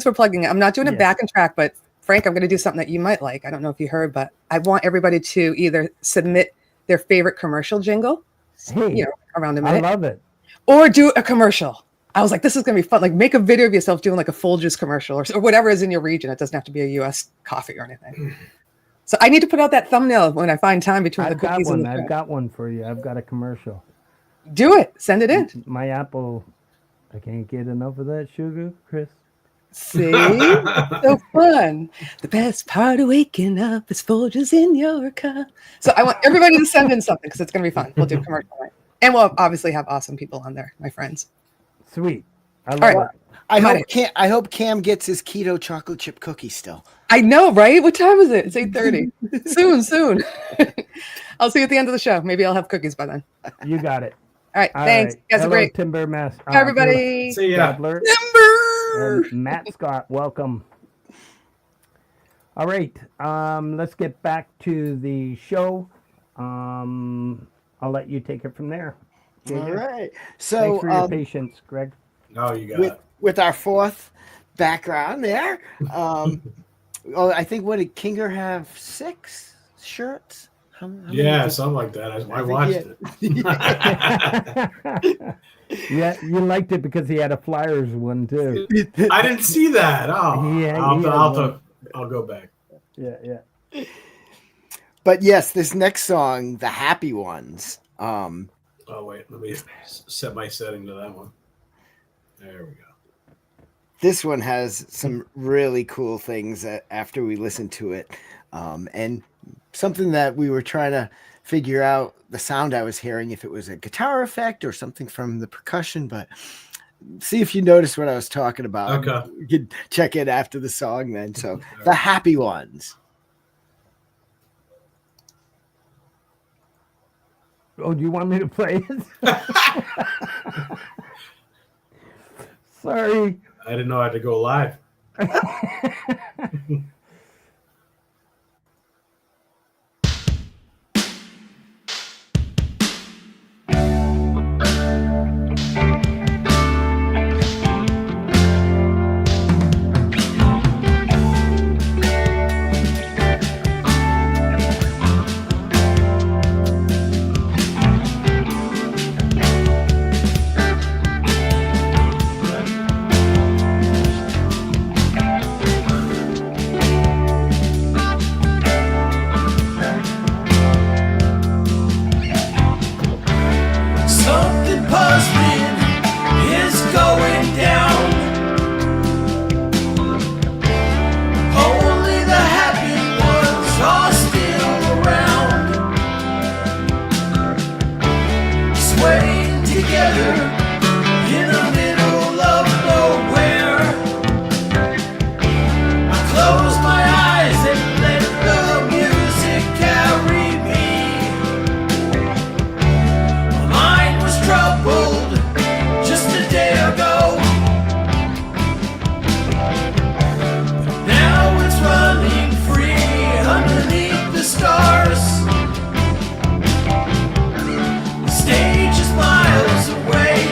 we're plugging it, I'm not doing it Yes. back and track, but Frank, I'm going to do something that you might like. I don't know if you heard, but I want everybody to either submit their favorite commercial jingle, Hey, around a I minute, love it. or do a commercial. I was like, this is going to be fun. Like, make a video of yourself doing like a Folgers commercial or whatever is in your region. It doesn't have to be a U.S. coffee or anything. So I need to put out that thumbnail when I find time between the I've got cookies and one. the I've got one for you. I've got a commercial. Do it. Send it in. My apple. I can't get enough of that sugar, Chris. See? So fun. The best part of waking up is Folgers in your cup. So I want everybody to send in something because it's going to be fun. We'll do commercial night. And we'll obviously have awesome people on there, my friends. Sweet. I love right. it. I hope Cam gets his keto chocolate chip cookie still. I know, right? What time is it? It's 8:30. soon. I'll see you at the end of the show. Maybe I'll have cookies by then. You got it. All right. All Thanks. right. You guys are Hello, great. Timber Master. Bye, everybody. See ya. Gabler. Number. And Matt Scott, welcome. All right, let's get back to the show. I'll let you take it from there. All JJ. right. So Thanks for your patience, Greg. No, you got it. with our fourth background there. I think what did Kinger have 6 shirts? How many Yeah, did- something like that. I think watched it. Yeah, you liked it because he had a Flyers one too. I didn't see that. Oh, Yeah, I'll go back. Yeah. But yes, this next song, The Happy Ones. Oh wait, let me set my setting to that one. There we go. This one has some really cool things after we listened to it. And something that we were trying to figure out the sound I was hearing, if it was a guitar effect or something from the percussion, but see if you notice what I was talking about. Okay. You can check it after the song then. So The Happy Ones. Oh, do you want me to play it? Sorry. I didn't know I had to go live. Something puzzling is going down. Only the happy ones are still around, swaying together in the middle of nowhere. I close my eyes and let the music carry me. Mine was troubled just a day ago. Now it's running free underneath the stars. The stage is miles away.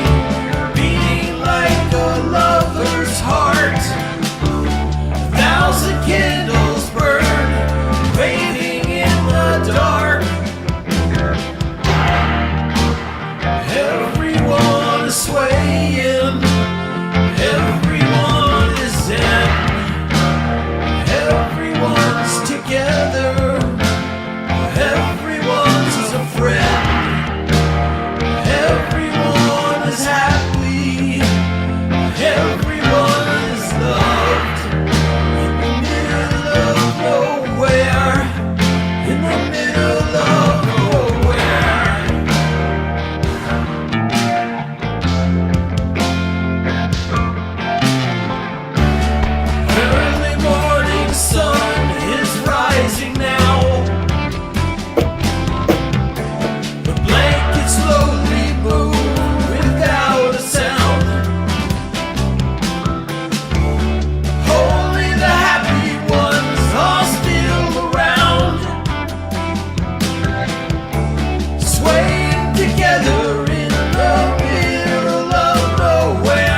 together in the middle of nowhere.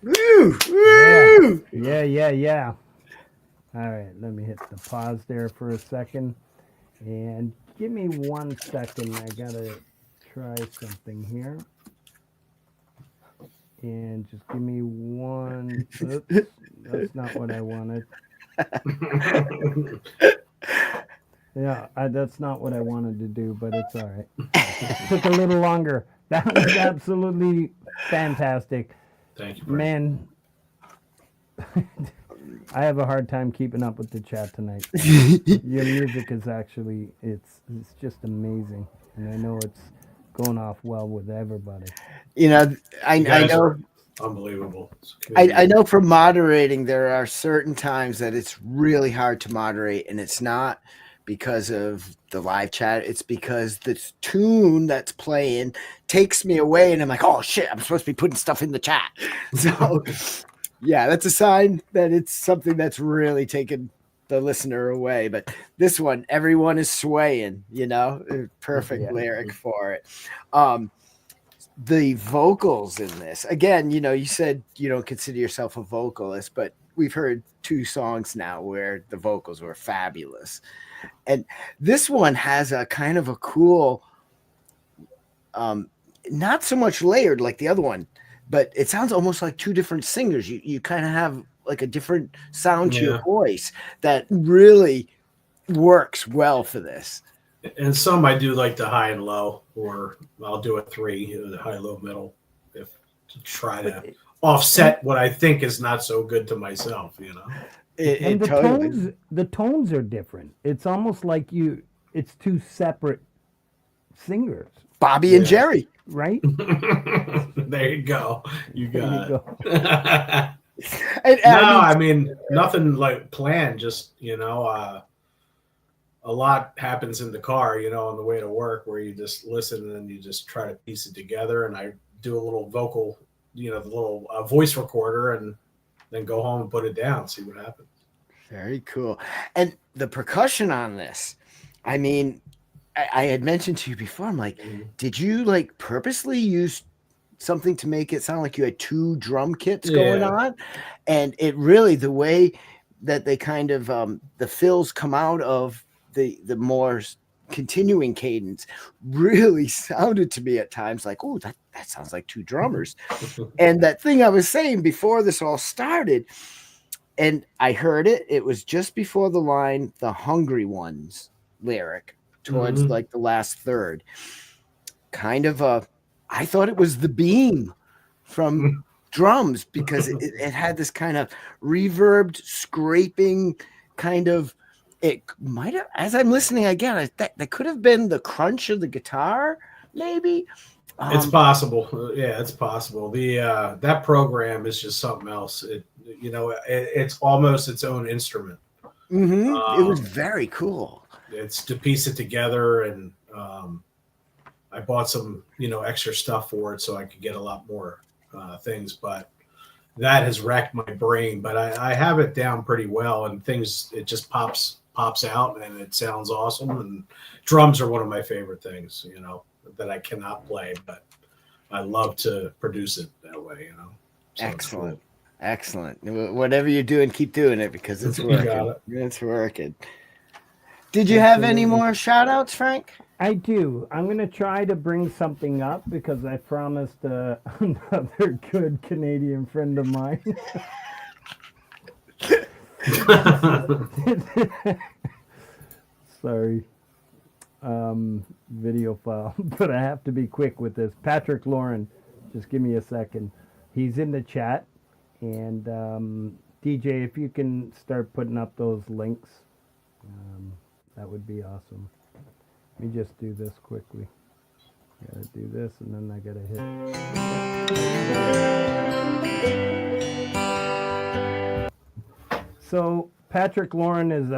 Woo! Woo! Yeah. All right, let me hit the pause there for a second. And give me 1 second. I got to try something here. And just give me one. Oops, that's not what I wanted. Yeah, that's not what I wanted to do, but it's all right. It took a little longer. That was absolutely fantastic. Thank you, man. I have a hard time keeping up with the chat tonight. Your music is actually it's just amazing, and I know it's going off well with everybody. You know, I know. Unbelievable. I know from moderating, there are certain times that it's really hard to moderate, and it's not because of the live chat. It's because the tune that's playing takes me away, and I'm like, oh shit, I'm supposed to be putting stuff in the chat. So yeah, that's a sign that it's something that's really taken the listener away. But this one, everyone is swaying, you know, perfect lyric for it. The vocals in this, again, you know, you said you don't consider yourself a vocalist, but we've heard 2 songs now where the vocals were fabulous. And this one has a kind of a cool, not so much layered like the other one, but it sounds almost like 2 different singers. You kind of have like a different sound to your voice that really works well for this. And some I do like the high and low, or I'll do a 3, the high, low, middle, to try to offset what I think is not so good to myself, you know. And the tones are different. It's almost like it's 2 separate singers. Bobby and Jerry, right? There you go. You got it. No, I mean nothing like planned. Just a lot happens in the car, on the way to work, where you just listen and then you just try to piece it together. And I do a little vocal, the little voice recorder, and then go home and put it down, see what happens. Very cool. And the percussion on this, I mean, I had mentioned to you before, I'm like, did you like purposely use something to make it sound like you had 2 drum kits going on? And it really, the way that they kind of, the fills come out of the more continuing cadence really sounded to me at times like, oh, that sounds like 2 drummers. And that thing I was saying before this all started, and I heard it was just before the line, the Hungry Ones lyric towards like the last third. Kind of I thought it was the beam from drums, because it had this kind of reverbed, scraping kind of, it might have, as I'm listening again, that could have been the crunch of the guitar, maybe. It's possible. Yeah, it's possible. The that program is just something else. It's almost its own instrument. It was very cool. It's to piece it together, and I bought some extra stuff for it so I could get a lot more things. But that has wrecked my brain. But I have it down pretty well, and it just pops out, and it sounds awesome. And drums are one of my favorite things, that I cannot play, but I love to produce it that way, So Excellent. it's Excellent. Whatever you're doing, keep doing it because it's You working. got it. It's working. Did you have any more shout outs, Frank? I do. I'm going to try to bring something up because I promised another good Canadian friend of mine. Sorry. Video file. But I have to be quick with this. Patrick Lauren, just give me a second. He's in the chat. And DJ, if you can start putting up those links, that would be awesome. Let me just do this quickly. Gotta do this, and then I gotta hit. So Patrick Lauren is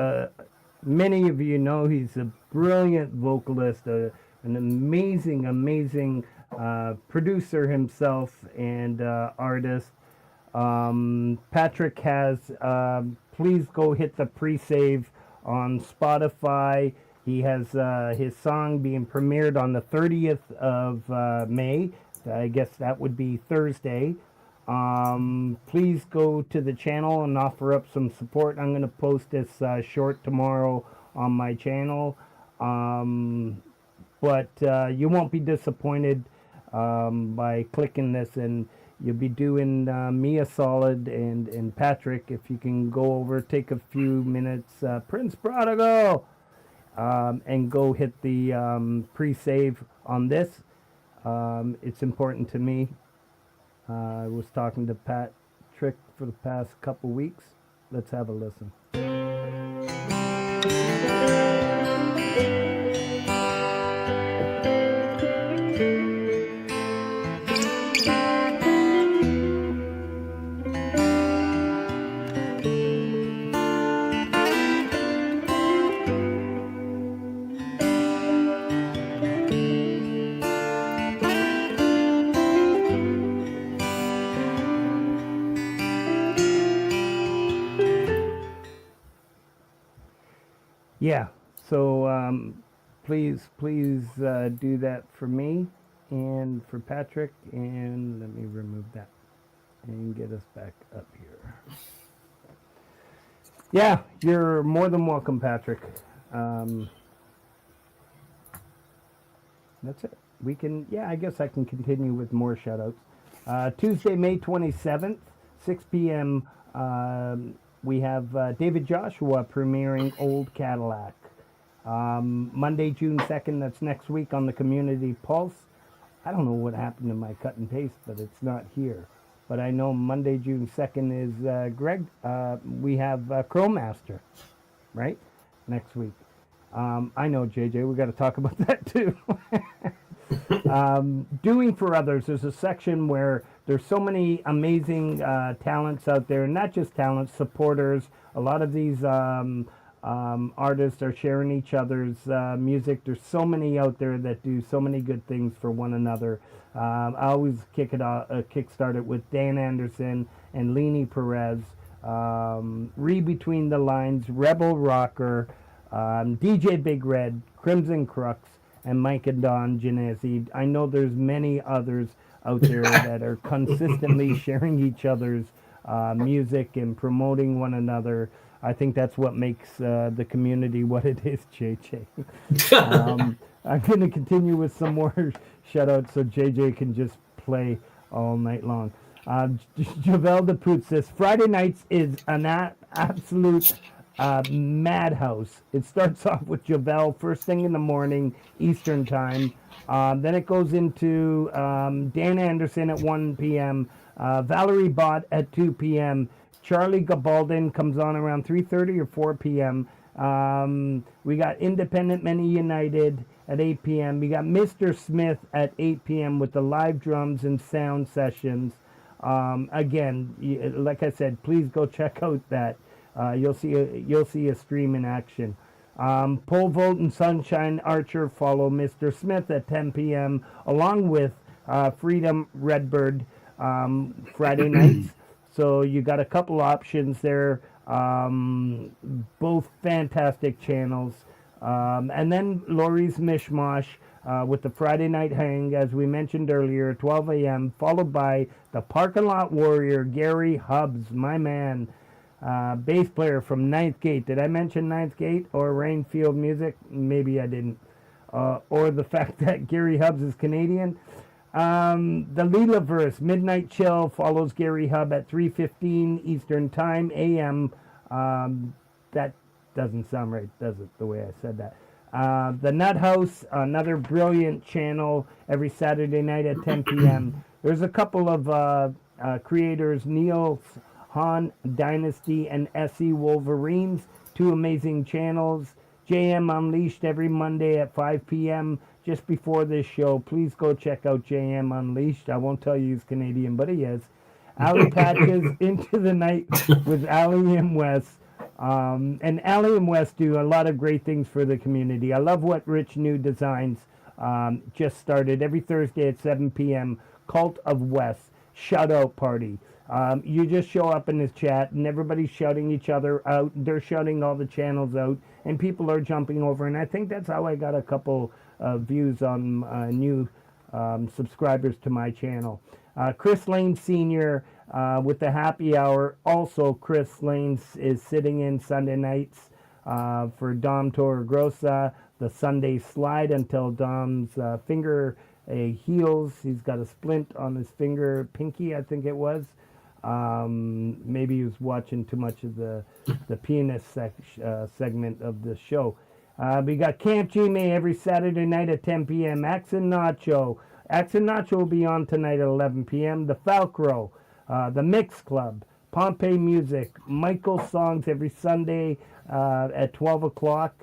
many of you know, he's a brilliant vocalist, an amazing producer himself and artist. Patrick has, please go hit the pre-save on Spotify. He has his song being premiered on the 30th of May. I guess that would be Thursday. Please go to the channel and offer up some support. I'm going to post this short tomorrow on my channel. But you won't be disappointed by clicking this, and you'll be doing me a solid and Patrick if you can go over, take a few minutes, Prince Prodigal, and go hit the pre-save on this. It's important to me. I was talking to Patrick for the past couple weeks. Let's have a listen. Yeah, so please do that for me and for Patrick, and let me remove that and get us back up here. Yeah, you're more than welcome, Patrick. That's it. We can, I guess I can continue with more shout-outs. Tuesday, May 27th, 6 p.m., we have David Joshua premiering Old Cadillac. Monday, June 2nd, that's next week on the Community Pulse. I don't know what happened to my cut and paste, but it's not here. But I know Monday, June 2nd is Greg. We have Crowmaster, right? Next week. I know, JJ, we got to talk about that too. Doing for others, there's a section where there's so many amazing talents out there, not just talents, supporters. A lot of these artists are sharing each other's music. There's so many out there that do so many good things for one another. I always kickstart it with Dan Anderson and Leni Perez, Read Between the Lines, Rebel Rocker, DJ Big Red, Crimson Crux, and Mike and Don Genesi. I know there's many others out there that are consistently sharing each other's music and promoting one another. I think that's what makes the community what it is, JJ. I'm going to continue with some more shout-outs so JJ can just play all night long. Javel de Poot says, Friday nights is an absolute madhouse. It starts off with Javel first thing in the morning, Eastern time. Then it goes into Dan Anderson at 1 p.m., Valerie Bott at 2 p.m., Charlie Gabaldon comes on around 3:30 or 4 p.m. We got Independent Many United at 8 p.m. We got Mr. Smith at 8 p.m. with the live drums and sound sessions. Again, like I said, please go check out that. You'll see a stream in action. Pole Vault and Sunshine Archer follow Mr. Smith at 10 p.m. along with Freedom Redbird Friday nights. So you got a couple options there. Both fantastic channels. And then Laurie's Mishmash with the Friday Night Hang, as we mentioned earlier, 12 a.m., followed by the Parking Lot Warrior, Gary Hubbs, my man, bass player from Ninth Gate. Did I mention Ninth Gate or Rainfield Music? Maybe I didn't. Or the fact that Gary Hubbs is Canadian. The Leelaverse Midnight Chill follows Gary Hubb at 3:15 Eastern Time, a.m. That doesn't sound right, does it, the way I said that? The Nut House, another brilliant channel every Saturday night at 10 p.m. There's a couple of creators, Niels Han Dynasty and SE Wolverines, two amazing channels. JM Unleashed every Monday at 5 p.m. just before this show. Please go check out JM Unleashed. I won't tell you he's Canadian, but he is. Alley Patches Into the Night with Alley and Wes. And Alley and Wes do a lot of great things for the community. I love what Rich New Designs just started every Thursday at 7 p.m. Cult of Wes shout out party. You just show up in his chat and everybody's shouting each other out. They're shouting all the channels out and people are jumping over. And I think that's how I got a couple views on new subscribers to my channel. Chris Lane Sr. With the happy hour. Also, Chris Lane is sitting in Sunday nights for Dom Torregrossa, the Sunday slide until Dom's finger heals. He's got a splint on his finger, pinky, I think it was. Maybe he was watching too much of the pianist segment of the show. We got Camp G-May every Saturday night at 10 p.m. Axe and Nacho. Axe and Nacho will be on tonight at 11 p.m. The Falcro, the Mix Club, Pompeii Music, Michael Songs every Sunday at 12 o'clock.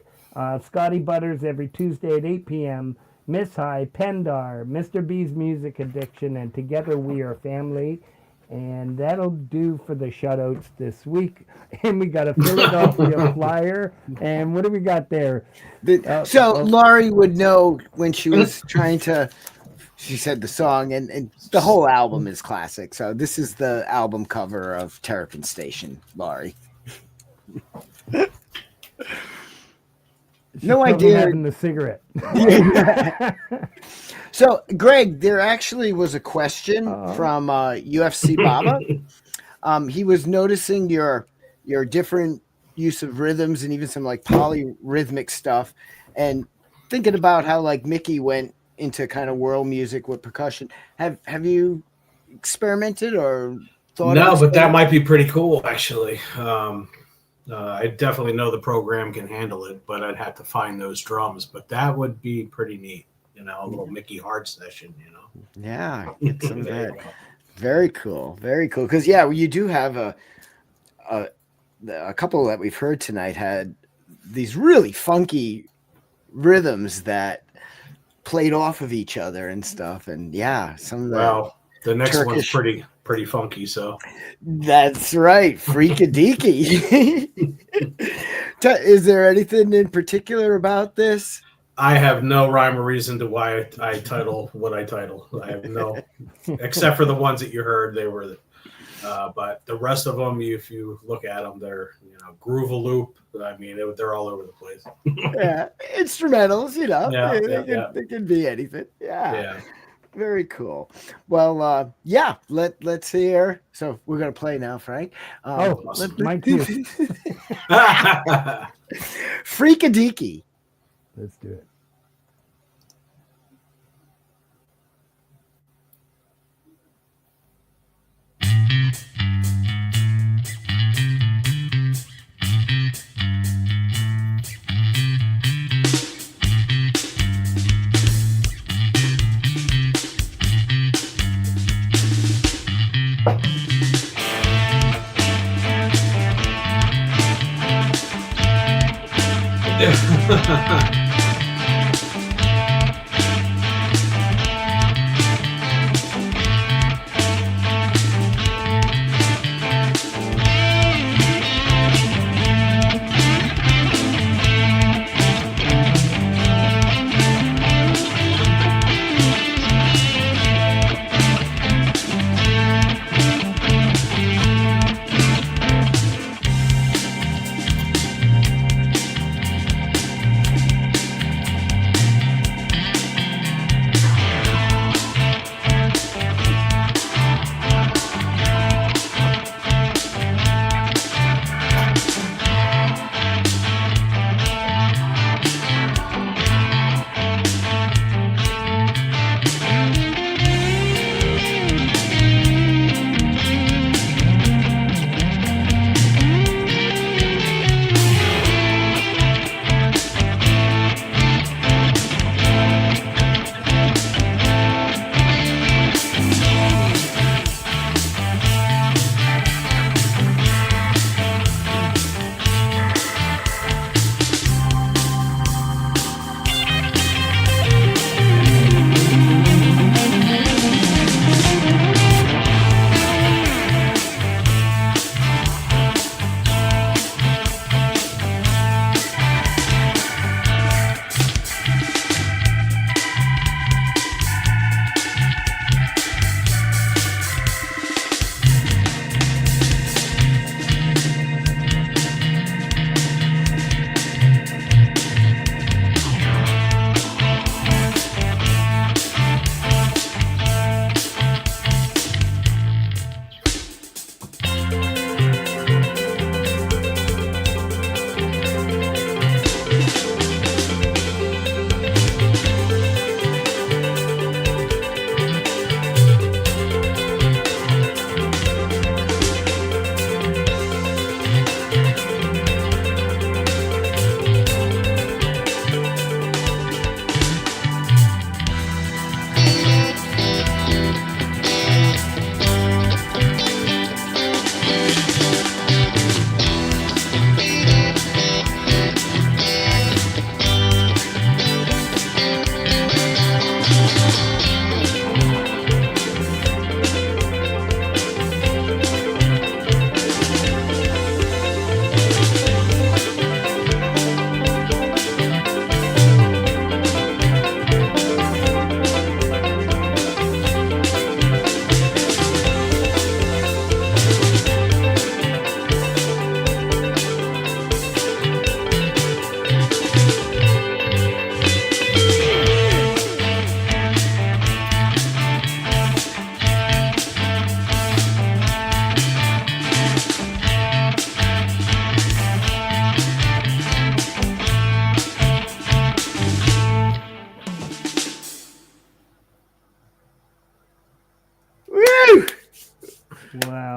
Scotty Butters every Tuesday at 8 p.m. Miss High, Pendar, Mr. B's Music Addiction, and Together We Are Family. And that'll do for the shoutouts this week. And we got a Philadelphia Flyer. And what do we got there? Laurie would know when she was trying to, she said the song, and the whole album is classic. So this is the album cover of Terrapin Station, Laurie. No idea. Having the cigarette. So, Greg, there actually was a question from UFC Baba. He was noticing your different use of rhythms and even some like polyrhythmic stuff, and thinking about how like Mickey went into kind of world music with percussion. Have you experimented or thought? No, but that might be pretty cool, actually. I definitely know the program can handle it, but I'd have to find those drums. But that would be pretty neat, a little Mickey Hart session, Yeah, get some of that. Very cool, very cool. Because you do have a couple that we've heard tonight had these really funky rhythms that played off of each other and stuff. And some of the the next Turkish... one's pretty funky, so that's right. Freakadiki. Is there anything in particular about this? I have no rhyme or reason to why I title what I title. I have no, except for the ones that you heard, they were, but the rest of them, if you look at them, they're, groove a loop. I mean, they're all over the place. Instrumentals, they can be anything. Yeah. Very cool. Well, let's hear. So we're gonna play now, Frank. Mike too. Freakadiki. Let's do it.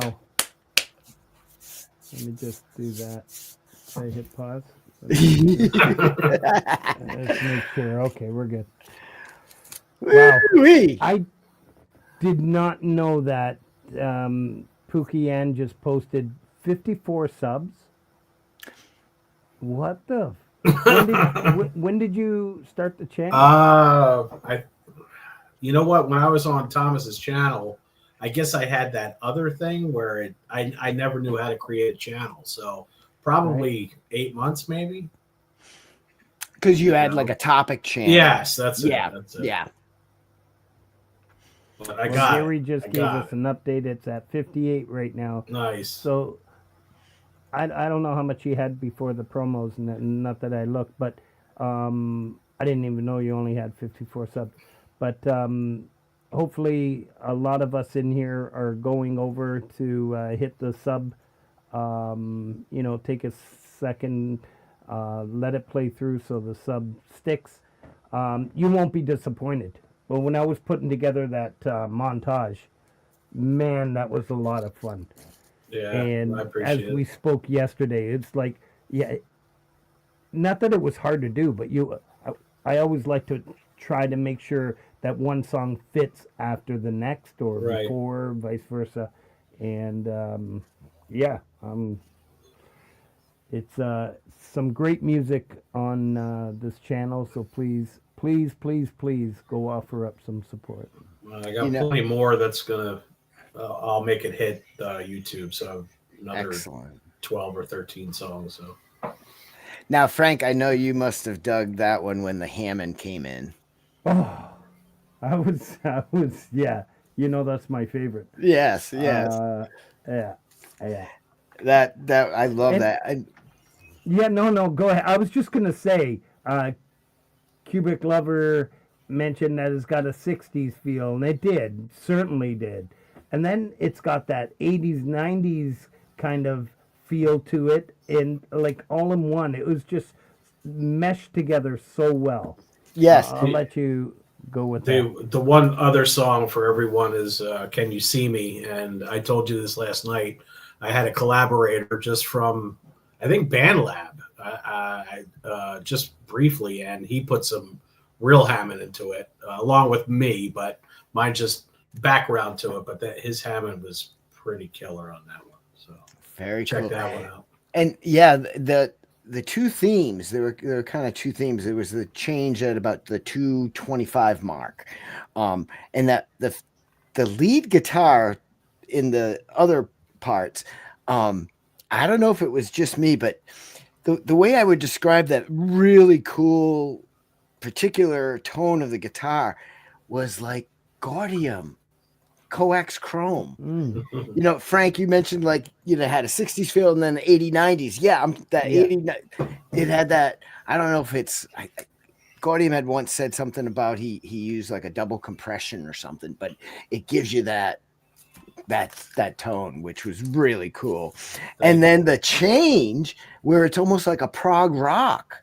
Wow. Let me just do that. I hit pause. Let's make sure. Okay, we're good. Wow. Woo-wee. I did not know that Pookie Ann just posted 54 subs. What the? When did you start the channel? You know what? When I was on Thomas's channel, I guess I had that other thing where I never knew how to create a channel. So probably 8 months, maybe. Because you had like a topic channel. Yes, that's it. Yeah. That's it. Yeah. But Gary just gave us an update. It's at 58 right now. Nice. So I don't know how much you had before the promos, not that I looked, but I didn't even know you only had 54 subs. But hopefully a lot of us in here are going over to hit the sub. Take a second, let it play through so the sub sticks. You won't be disappointed. But when I was putting together that montage, man, that was a lot of fun. Yeah, and I appreciate as it. we spoke yesterday, it's like, yeah, not that it was hard to do, but I always like to try to make sure that one song fits after the next or Right. before, vice versa. And it's some great music on this channel. So please go offer up some support. I got plenty more that's gonna. I'll make it hit YouTube. So another Excellent. 12 or 13 songs. So Now, Frank, I know you must have dug that one when the Hammond came in. Oh, I was, yeah. That's my favorite. Yes. Yeah. That I love that. Yeah, no, go ahead. I was just gonna say, Cubic Lover mentioned that it's got a 60s feel, and it certainly did. And then it's got that 80s, 90s kind of feel to it, and like all in one. It was just meshed together so well. Yes. I'll let you go with that. The one other song for everyone is "Can You See Me?" And I told you this last night. I had a collaborator just from, I think, BandLab, just briefly, and he put some real Hammond into it, along with me, but mine just background to it. But his Hammond was pretty killer on that one. So Very check cool. that one out. And yeah, the two themes, there were kind of two themes. There was the change at about the 225 mark, and that the lead guitar in the other parts, I don't know if it was just me, but the way I would describe that really cool particular tone of the guitar was like Gaudium coax chrome. Frank, you mentioned like had a 60s feel and then 80s 90s. It had that. I don't know if it's Gaudium had once said something about he used like a double compression or something, but it gives you that tone, which was really cool. And then the change where it's almost like a prog rock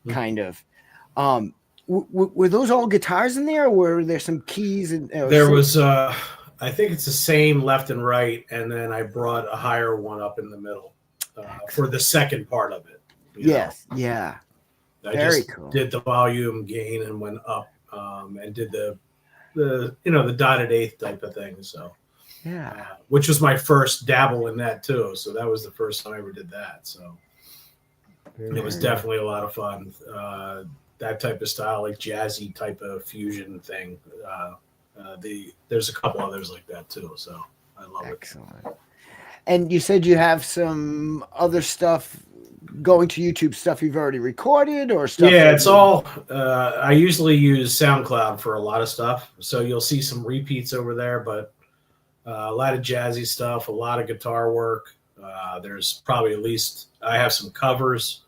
kind of. Were those all guitars in there, or were there some keys? There was, I think it's the same left and right, and then I brought a higher one up in the middle for the second part of it. Yes, yeah. I Very just cool. did the volume gain and went up, and did the dotted eighth type of thing. So yeah, which was my first dabble in that too. So that was the first time I ever did that. So it was definitely a lot of fun. That type of style, like jazzy type of fusion thing. There's a couple others like that too. So I love excellent. And you said you have some other stuff going to YouTube, stuff you've already recorded, or stuff? Yeah, it's all. I usually use SoundCloud for a lot of stuff, so you'll see some repeats over there, but a lot of jazzy stuff, a lot of guitar work. There's probably I have some covers.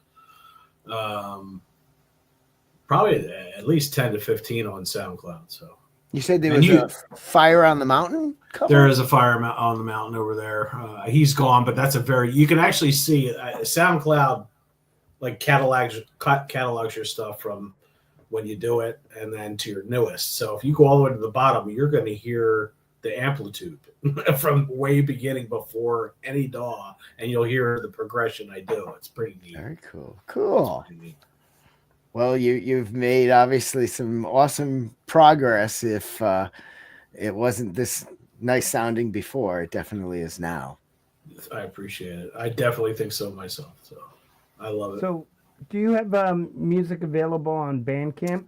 Probably at least 10 to 15 on SoundCloud. So you said there was a Fire on the Mountain cover? There is a Fire on the Mountain over there. He's gone, but that's you can actually see SoundCloud like catalogs your stuff from when you do it and then to your newest. So if you go all the way to the bottom, you're going to hear the amplitude from way beginning before any DAW, and you'll hear the progression I do. It's pretty neat. Very cool. Cool. Pretty neat. Well, you've made obviously some awesome progress. If it wasn't this nice sounding before, it definitely is now. I appreciate it. I definitely think so myself. So I love it. So, do you have music available on Bandcamp?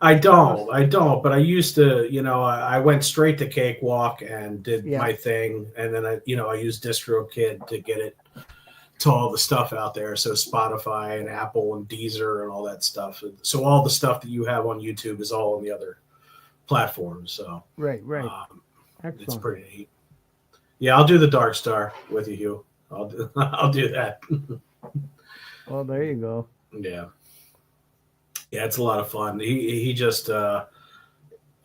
I don't, but I used to, I went straight to Cakewalk and did Yeah. my thing. And then I used DistroKid to get it to all the stuff out there. So Spotify and Apple and Deezer and all that stuff. So all the stuff that you have on YouTube is all on the other platforms. So Right. it's Excellent. pretty neat. Yeah, I'll do the Dark Star with you, Hugh. I'll do that. Well, there you go. Yeah, it's a lot of fun. He just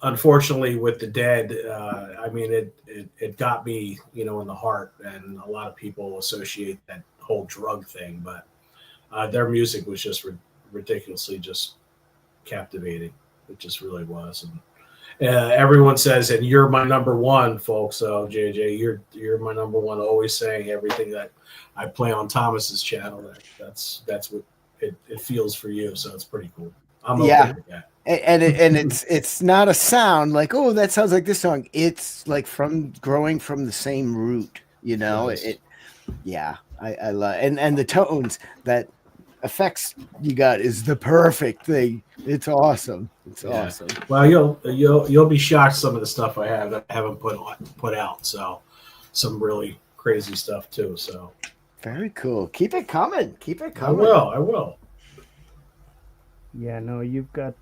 unfortunately with the dead, I mean it got me, in the heart, and a lot of people associate that whole drug thing, but their music was just ridiculously just captivating. It just really was, and everyone says, and you're my number one, folks. So JJ, you're my number one. Always saying everything that I play on Thomas's channel. That's what it feels for you. So it's pretty cool. I'm okay with that. And it's not a sound like, oh, that sounds like this song. It's like from growing from the same root. Nice. I love and the tones that effects you got is the perfect thing. It's awesome. It's awesome. Well, you'll be shocked some of the stuff I have that I haven't put out. So some really crazy stuff too. So Very cool. Keep it coming. Keep it I coming. will. Yeah, no, you've got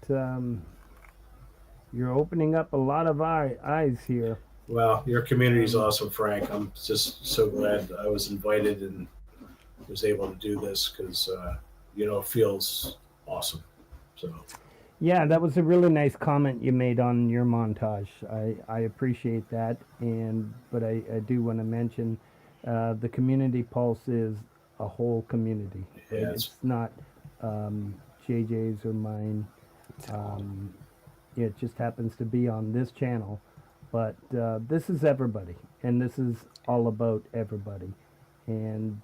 you're opening up a lot of eyes here. Well, your community is awesome, Frank. I'm just so glad I was invited and was able to do this because it feels awesome. So Yeah, that was a really nice comment you made on your montage. I appreciate that, but I do want to mention the community pulse is a whole community. Right? Yeah, It's not JJ's or mine. It just happens to be on this channel, but this is everybody, and this is all about everybody. And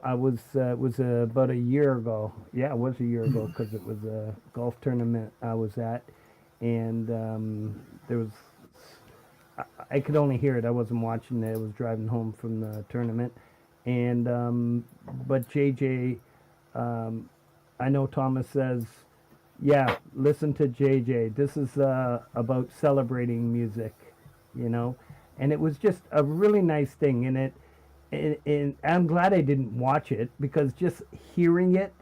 I was it was about a year ago. Yeah, it was a year ago because it was a golf tournament I was at, and there was I could only hear it. I wasn't watching it. I was driving home from the tournament, and but JJ, I know Thomas says, yeah, listen to JJ. This is about celebrating music, and it was just a really nice thing, and I'm glad I didn't watch it because just hearing it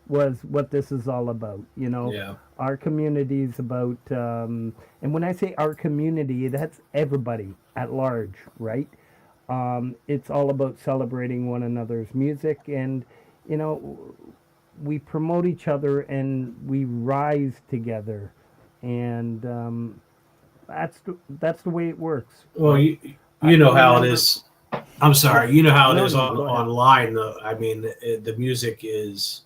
was what this is all about. Yeah. Our community is about, and when I say our community, that's everybody at large, right? It's all about celebrating one another's music, and we promote each other and we rise together, and that's the way it works. Well, you know how it is. I'm sorry. You know how it is No, go ahead. online. I mean, the music is,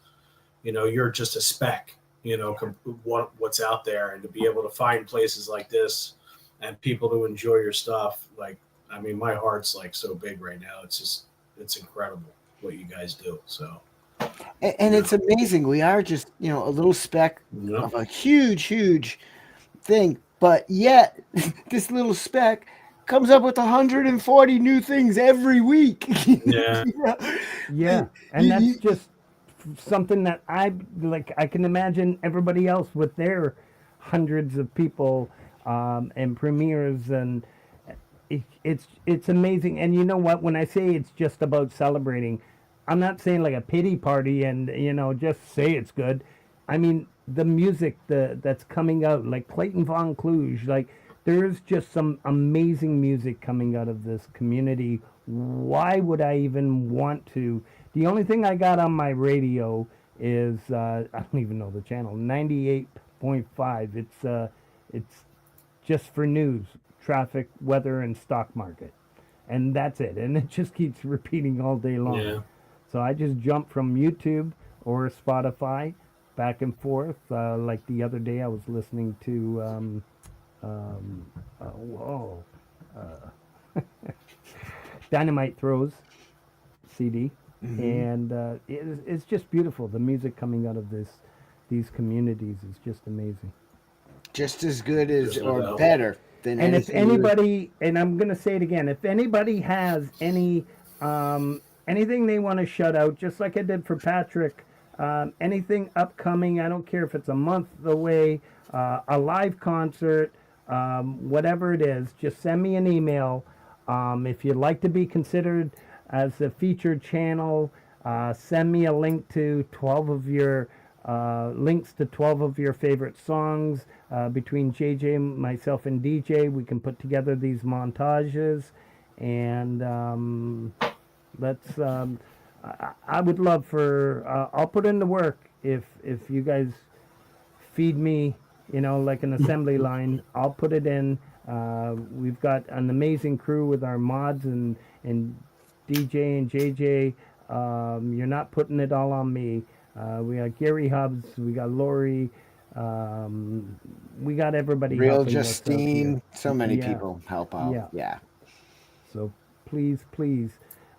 you're just a speck, what's out there, and to be able to find places like this and people to enjoy your stuff. Like, I mean, my heart's like so big right now. It's incredible what you guys do. So. And it's amazing. We are just, a little speck Yep. of a huge thing. But yet, this little speck comes up with 140 new things every week. Yeah. Yeah, and that's just something that I can imagine everybody else with their hundreds of people and premieres, and it's amazing. And you know what? When I say it's just about celebrating, I'm not saying like a pity party and just say it's good. I mean the music that's coming out, like Clayton Von Kluge, like there's just some amazing music coming out of this community. Why would I even want to? The only thing I got on my radio is I don't even know the channel, 98.5. It's just for news, traffic, weather, and stock market, and that's it. And it just keeps repeating all day long. Yeah. So I just jump from YouTube or Spotify back and forth. Like the other day, I was listening to Whoa. Dynamite Throws CD. And it's just beautiful. The music coming out of these communities is just amazing. Just as good as There's no or doubt. better than And if anything. anybody, and I'm going to say it again, if anybody has anything they want to shout out, just like I did for Patrick, anything upcoming, I don't care if it's a month away, a live concert, whatever it is, just send me an email. If you'd like to be considered as a featured channel, send me a link to 12 of your links to 12 of your favorite songs. Between JJ, myself, and DJ, we can put together these montages, and let's. I would love for. I'll put in the work if you guys feed me, like an assembly line. I'll put it in. We've got an amazing crew with our mods and DJ and JJ. You're not putting it all on me. We got Gary Hubbs, we got Lori, we got everybody. Real helping us out here. Justine, so many Yeah. people help out. Yeah. Yeah. So please,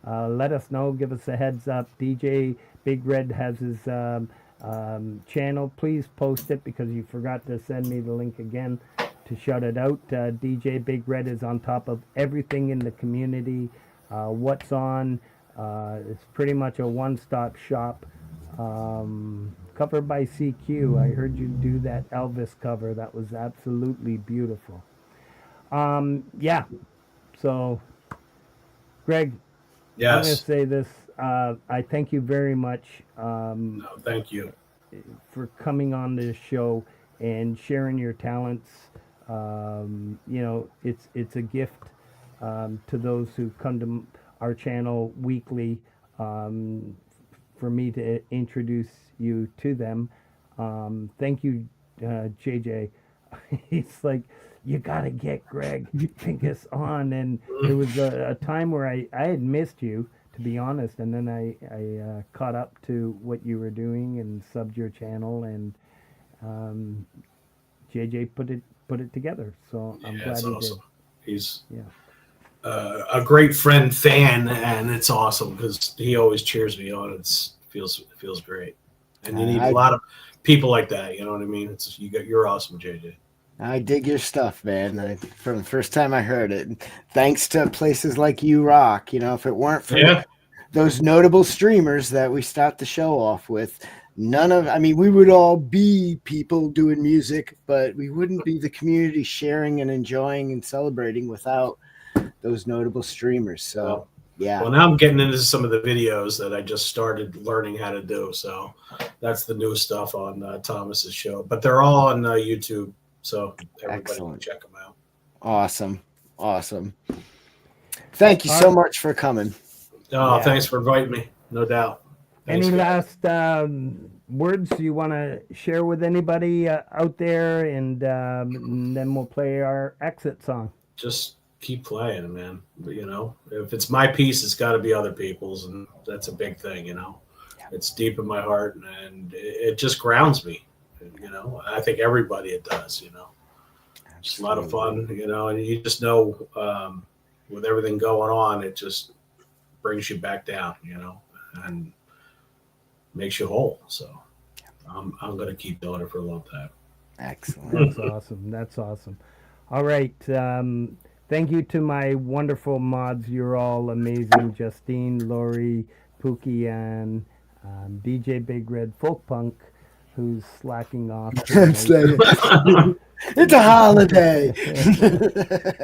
let us know. Give us a heads up. DJ Big Red has his channel. Please post it because you forgot to send me the link again to shout it out. DJ Big Red is on top of everything in the community. What's on? It's pretty much a one-stop shop. Cover by CQ. I heard you do that Elvis cover. That was absolutely beautiful. Yeah. So, Greg, I'm going to Yes. say this. I thank you very much No, thank you. for coming on this show and sharing your talents. It's a gift to those who come to our channel weekly. For me to introduce you to them. Thank you, JJ. It's like, you got to get Greg Pincus on. And there was a time where I had missed you, to be honest. And then I caught up to what you were doing and subbed your channel. And JJ put it together. So I'm glad It's he awesome. He's did. Yeah. a great friend, fan, and it's awesome because he always cheers me on. It feels great, and you need a lot of people like that. You know what I mean? You're awesome, JJ. I dig your stuff, man. From the first time I heard it, thanks to places like You Rock, if it weren't for those notable streamers that we start the show off with, we would all be people doing music, but we wouldn't be the community sharing and enjoying and celebrating without those notable streamers. So, yeah. Well, now I'm getting into some of the videos that I just started learning how to do. So that's the new stuff on Thomas's show, but they're all on YouTube. So everybody can check them out. Awesome. Thank you so much for coming. Oh, thanks for inviting me. No doubt. Thanks, Any guys. last words you want to share with anybody out there? And then we'll play our exit song. Just keep playing, man. If it's my piece, it's got to be other people's, and that's a big thing. It's deep in my heart, and it just grounds me. I think everybody it does. It's a lot of fun. And you just know with everything going on, it just brings you back down. And makes you whole. So I'm going to keep doing it for a long time. Excellent. That's awesome. All right. Thank you to my wonderful mods. You're all amazing. Justine, Lori, Pookie, and DJ Big Red Folk Punk, who's slacking off. It's a holiday.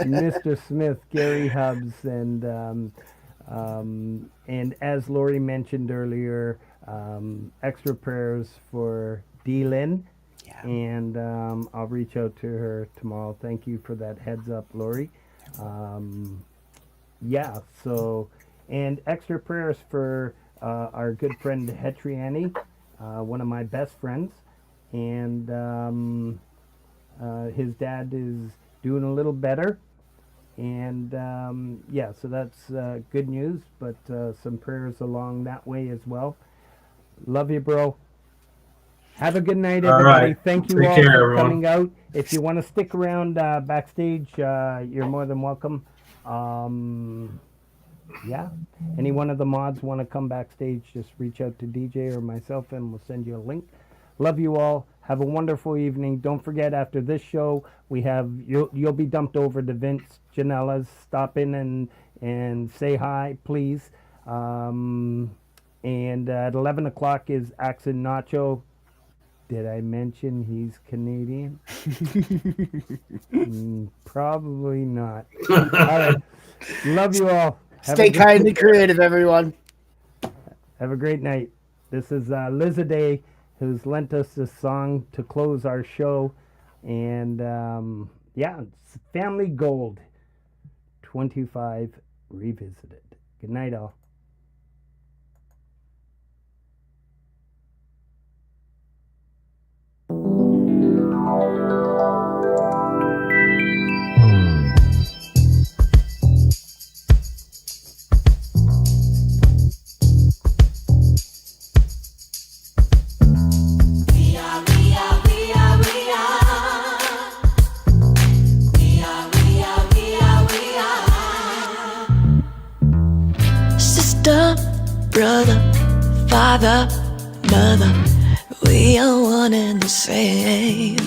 Mr. Smith, Gary Hubbs, and as Lori mentioned earlier, extra prayers for D-Lynn. Yeah. And I'll reach out to her tomorrow. Thank you for that heads up, Lori. And extra prayers for our good friend Hetriani, one of my best friends. And his dad is doing a little better. And so that's good news, but some prayers along that way as well. Love you, bro. Have a good night, All everybody. right. Thank you Take all care, for everyone. coming out. If you want to stick around backstage, you're more than welcome. Yeah. Any one of the mods want to come backstage, just reach out to DJ or myself and we'll send you a link. Love you all. Have a wonderful evening. Don't forget, after this show, we have you'll be dumped over to Vince Janella's. Stop in and say hi, please. And at 11 o'clock is Axon Nacho. Did I mention he's Canadian? Probably not. All right. Love you all. Stay kind and creative, everyone. Have a great night. This is Lizaday, who's lent us this song to close our show. And yeah, it's Family Gold 25 Revisited. Good night, all. Sister, brother, father, mother, we are one and the same.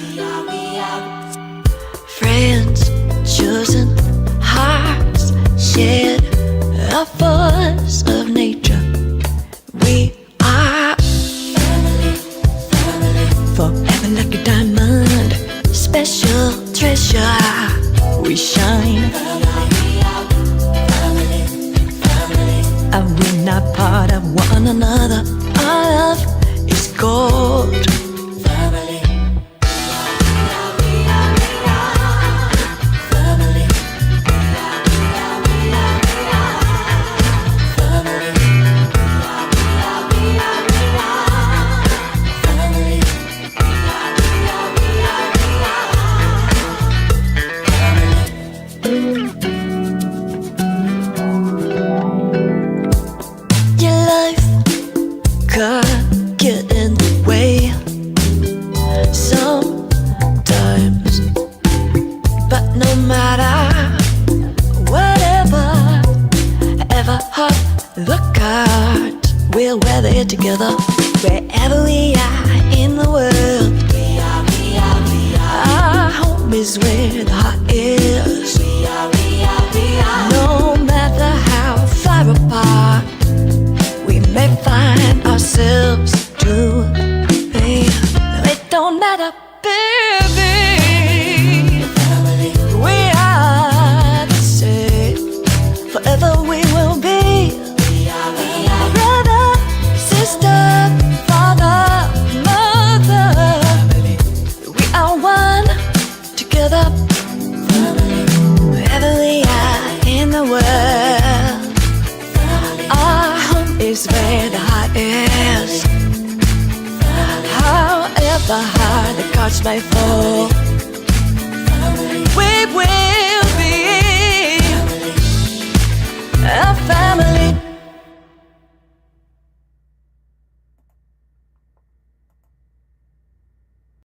Friends, chosen, hearts shared, a force of nature. We are forever like a diamond, special treasure. We shine. And we're not part of one another. Our love is gold. Family. Your life could get in the way sometimes, but no matter whatever, ever hot the cards, we'll weather it together wherever we are in the world. Our home is where the heart is. No matter how far apart we may find ourselves to be, it don't matter, baby. We are the same. Forever we will be. Brother, sister, father, mother. We are one together. Wherever we are in the world, our home is where the heart is. However hard the cards may fall,